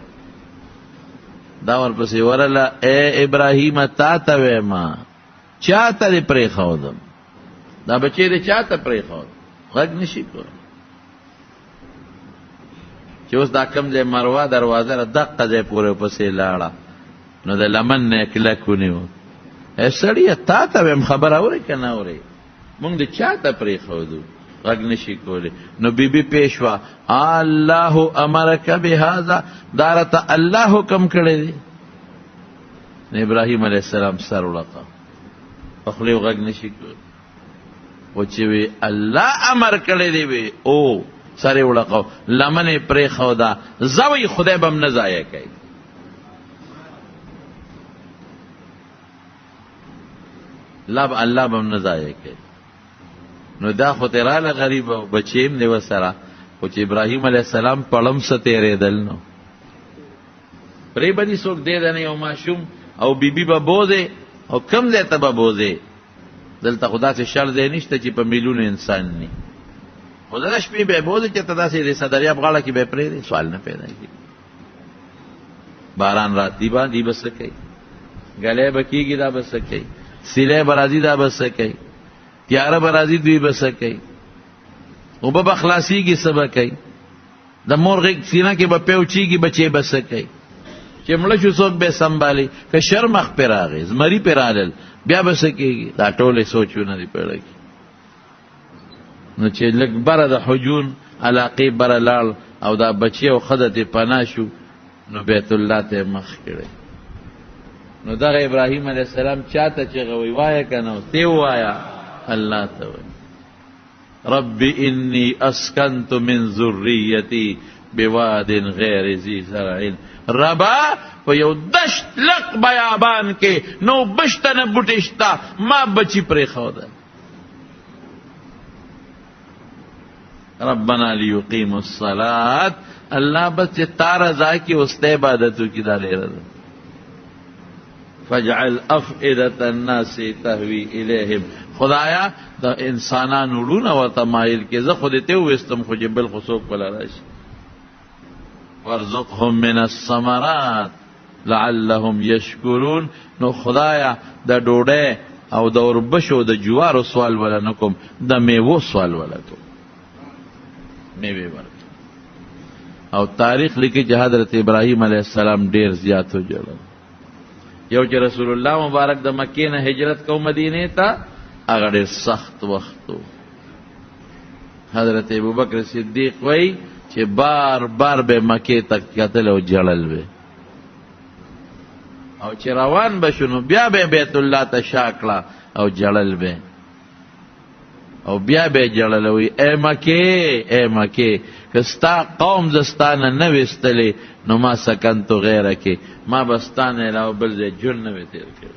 دا ورپسې ورله اے ابراهیم تا ته ویما چا ته دې پرېښودم، دا بچی دې چا ته پرېښود، غږ نشي کولی. چې اوس دا کوم ځای مروه دروازه ده دقه ځای پورې پسې لاړه نو د لمن نه یې کلک ونیو. ای سړیه تا ته ویم خبره اورې که نه اورې، موږ د چا ته پرېښودو، غږ نشي کولی. نو بیبي پیشوا الله امرک بهذا، دا راته الله حکم کړی دی. نو ابراهیم علیه السلام سر وړقه په خولې غږ نشي کولی. و چې وی الله امر کړی دی وی او سر یې وړقه لمن یې پرېښوده، زوی خدای به هم نه ضایع کوي. الله به هم نه ضایع کوي. نو دا خو تې راله غریب او بچې هم دی ورسره، خو چې ابراهیم علیه السلام پړم څه تېرېدل نو پرې به دي څوک دی د نه یو ماشوم او بیبي به بوځې او کوم ځای ته به بوځې. دلته خو داسې شر ځای نشته چې په میلونو انسان ني، خو د شپې به یې بوځې چې ته داسې د صدریاب غاړه کې به یې پرېږدې، سوال نه پیدا کېږي. باران راتلی به دی به څه کوي، ګلی به کېږي دا به څه کوي، سیلی به راځي دا به څه کوي، تیاره به راځي دوی به څه کوي، اوبه به خلاصېږي څه به کوي، د مور غېږ سینه کې به پیوچېږي بچې به څه کوي، چې مړه شو څوک به یې سنبالي، که شر مخ پې راغی زمري پې رالل بیا به څه کېږي. دا ټولې سوچونه دي پیړه کې. نو چې لږ بره د حجون علاقې بره لاړ او دا بچی او ښځه تې پناه شو نو بیت الله ته یې مخ کړی. نو دغه ابراهیم علیه السلام چاته چغه وی وایه که نه تی ووایه الله ته وی رب انی اسکنت من ذریتی بواد غیر ذی زرع، ربا په یو دشت لق بیابان کې نو بشته نه بوټی شته ما بچی پرېښوده. ربنا لیقیموا الصلاة، الله بس چې تا رضا کې اوس ته عبادتو کې دا لیره ده. فاجعل افئدة الناس تهوی الیهم، خدایا د انسانانو ړونه ورته مایل کې، زه خو دې ته وویستم خو چې بل خو څوک بله راشي. وارزقهم من الثمرات لعلهم یشکرون، نو خدایا د ډوډۍ او د اوربشو د جوارو سوال ولا نه کوم، د میوو سوال ولا کوم، میوې ورکړه. او تاریخ لیکي چې حضرت ابراهیم علیه السلام ډېر زیات وجړل. یو چې رسول الله مبارک د مکې نه هجرت کو مدینې ته، هغه ډېر سخت وخت و. حضرت ابوبکر صدیق وایي چې بار بار به مکې ته کتل او جړل به، او چې روان به شو نو بیا به بیت الله ته شا کړه او جړل به، او بیا به جړل وی اے مکې که ستا قوم ز ستا نه نه ویستلې نو ما سکنتو غیره کې، ما به ستا نه علاوه بل ځای ژوند نه وی تېر کړی.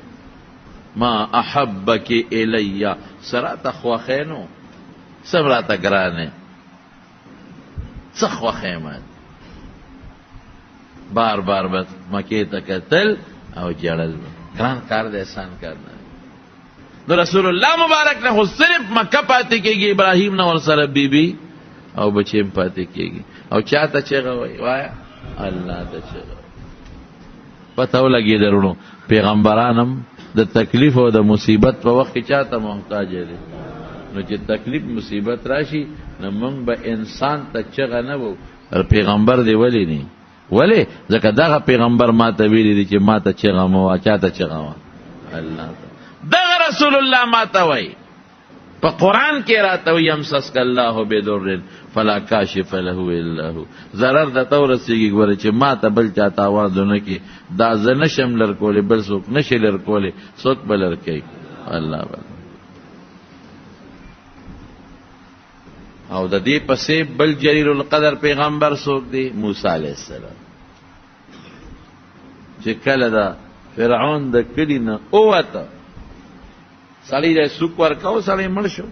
ما احبک الی، څه راته خوښی نو څه راته ګرانې، څه خوښه مات بار بار بس مکې ته کتل او جړل ګران کار دی احسان کار نه نو رسول الله مبارک نه خو صرف مکه پاتې کېږي ابراهیم نه ورسره بیبي او بچیم پاتې کېږي او چاته چغه وایا الله ته چغه پته ولګي درونو پیغمبرانم د تکلیف او د مصیبت په وخت کې چاته محتاج دي نو چې تکلیف مصیبت راشي نو موږ به انسان ته چغه نه وو پیغمبر دی ولی نه ولی ځکه دغه پیغمبر ما ته ویلي دي چې ما ته چغه مو چاته چغه وا الله دغه رسول الله ما ته وایي په قرآن کې راته وایي یمسسک الله بدر فلا کاشف له الا هو ضرر درته ورسېږي ګوره چې ما ته بل چاته آواز ونه کړي دا زه نشم لر کولی بل څوک نشي لر کولی څوک به لر کوي الله بل او د دې پسې بل جلیل القدر پیغمبر څوک دی موسی علیه السلام چې کله دا فرعون د کلي نه ووته سړی د سوک ورکاو سړی مړ شو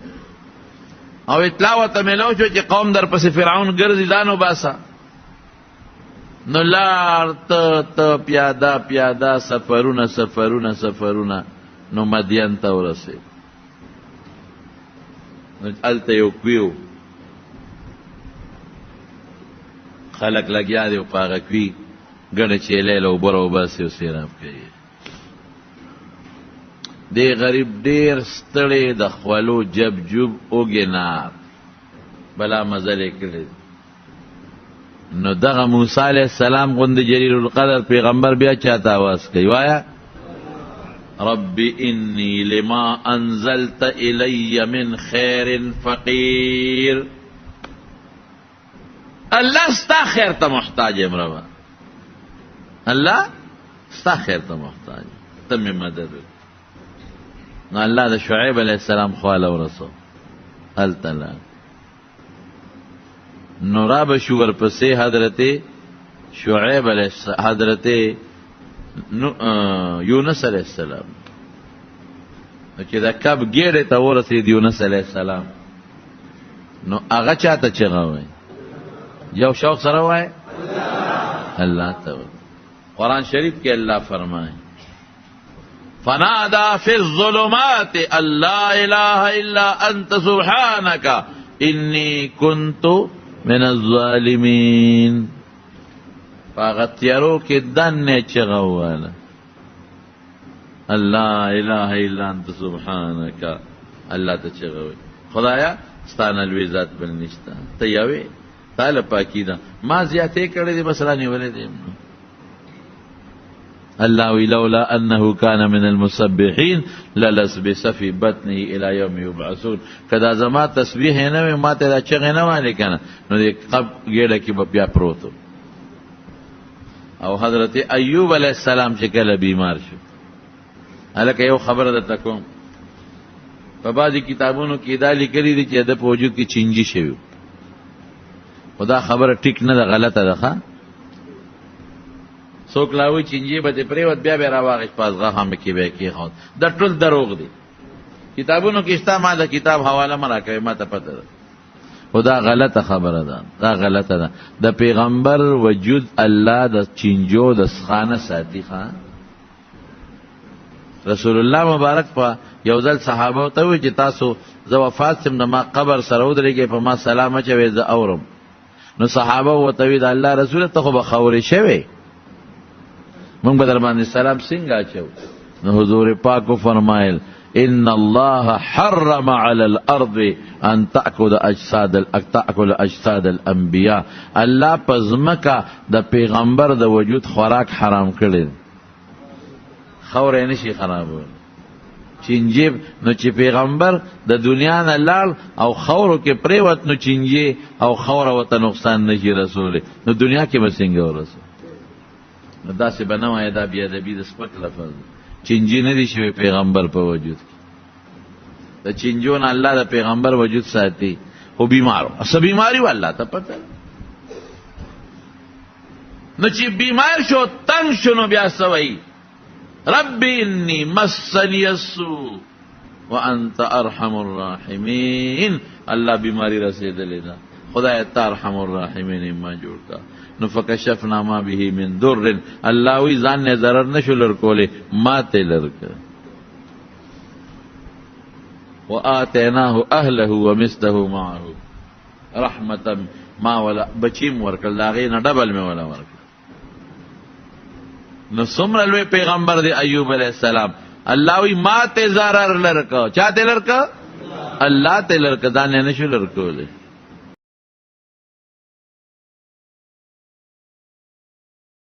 او اطلاع ورته میلاو شو چې قوم در پسې فرعون ګرځي ځان وباسه نو لار ته پیاده پیاده سفرونه نو مدین ته ورسېد نو هلته یو کوي خلق لګیا دی په هغه کوي ګڼه چیلې له اوبه راوباسي او سیراب کوي دی غریب ډیر ستړی د خولو جب اوږې نار بلا مزلې کړی نو دغه موسی علیه السلام غوندې جلیل القدر پیغمبر بیا چاته آواز کوي وایا رب انی لما انزلت الی من خیر فقیر الله ستا خیر ته محتاج یم ربا الله ستا خیر ته محتاج ته مې مدد نو الله د شعیب علیه السلام خواله ورسو هلته نو را به شو ورپسې حضرت شعیب علیه حضرت یونس علیه السلام نو چې د کب ګیډې ته ورسېد یونس علیه السلام نو هغه چاته چغه وایي یو شوق سره وایي الله ته قرآن شریف کې الله فرمایي فنادى في الظلمات ان لا اله الا انت سبحانك اني كنت من الظالمين فغتيرو کې دنه چغواله الله اله الا انت سبحانك الله ته چغوي خدایا ستانه لوی ذات بل نشته ته یوې تعالی پاکی ده ما زیاتې کړې دي مثلا نیولې دي الله لولا انه كان من المسبحين للبث في بطنه الى يوم يبعثون کدا زما تسبیح نه ما ته دا چغې نه وانه کنه نو دې قب ګډه کې بیا پروت او حضرت ایوب علیہ السلام چې کله بیمار شو الکه یو خبره ده تکوم په بعضی کتابونو کې دا لیکلي دي چې د په وجود کې چینجی شوی خدا خبره ټیک نه ده غلطه ده ښه څوک لاوي چینجی به دې پریوت بیا بیا راواغش پازغه هم کې به کې خو د ټول دروغ دي کتابونو کې شته ما د کتاب حواله مرا کوي ما ته پته ده خدا غلطه خبره ده دا غلطه ده د پیغمبر وجود الله د چینجو د خانه ساتي خان رسول الله مبارک په یو ځل صحابه ته وی چې تاسو زه وفات سم نه ما قبر سره ودرېږي په ما سلام اچوي زه اورم نو صحابه وته وی د الله رسول ته خو به خوري شوی مونږ به در باندې سلام څنګه اچو نو حضور پاک فرمایل ان الله حرم على الارض ان تاكل اجساد الانبياء الله پزمکا د پیغمبر د وجود خوراک حرام کړی خور یې نشي خرابول چینجیب نو چې پیغمبر د دنیا نه لاړ او خورو کې پریوت نو چینجی او خور وته نقصان نشي رسول نو دنیا کې به څنګه ورسو نو داسې بنوای دا بیا د بي د سپک لفظ چینجی نه دي شوی پیغمبر په وجود کې د چینجون الله د پیغمبر وجود ساتي خو بیمارو اصل بیماری والله ته پته نو چې بیمار شو تنگ شنو بیا سوئی رب انی مسنی السوء وانت ارحم الراحمین الله بیماری رسیدلې ده خدای ته ارحم الراحمین ما جوړ کا. نو فکشفنا ما به من ضر، الله وی ځان نه ضرر نشو لرکولې، ما ته لرک. وآتیناه اهله ومثله معه رحمتا، ما ولا بچیم ورکل داغې نه ډبل مې ولا ورکل. نو څومره لوی پیغمبر دی ایوب علیہ السلام. الله وی ما ته ضرر لرک، چا ته لرک؟ الله ته لرک، ځان نه نشو لرکولې.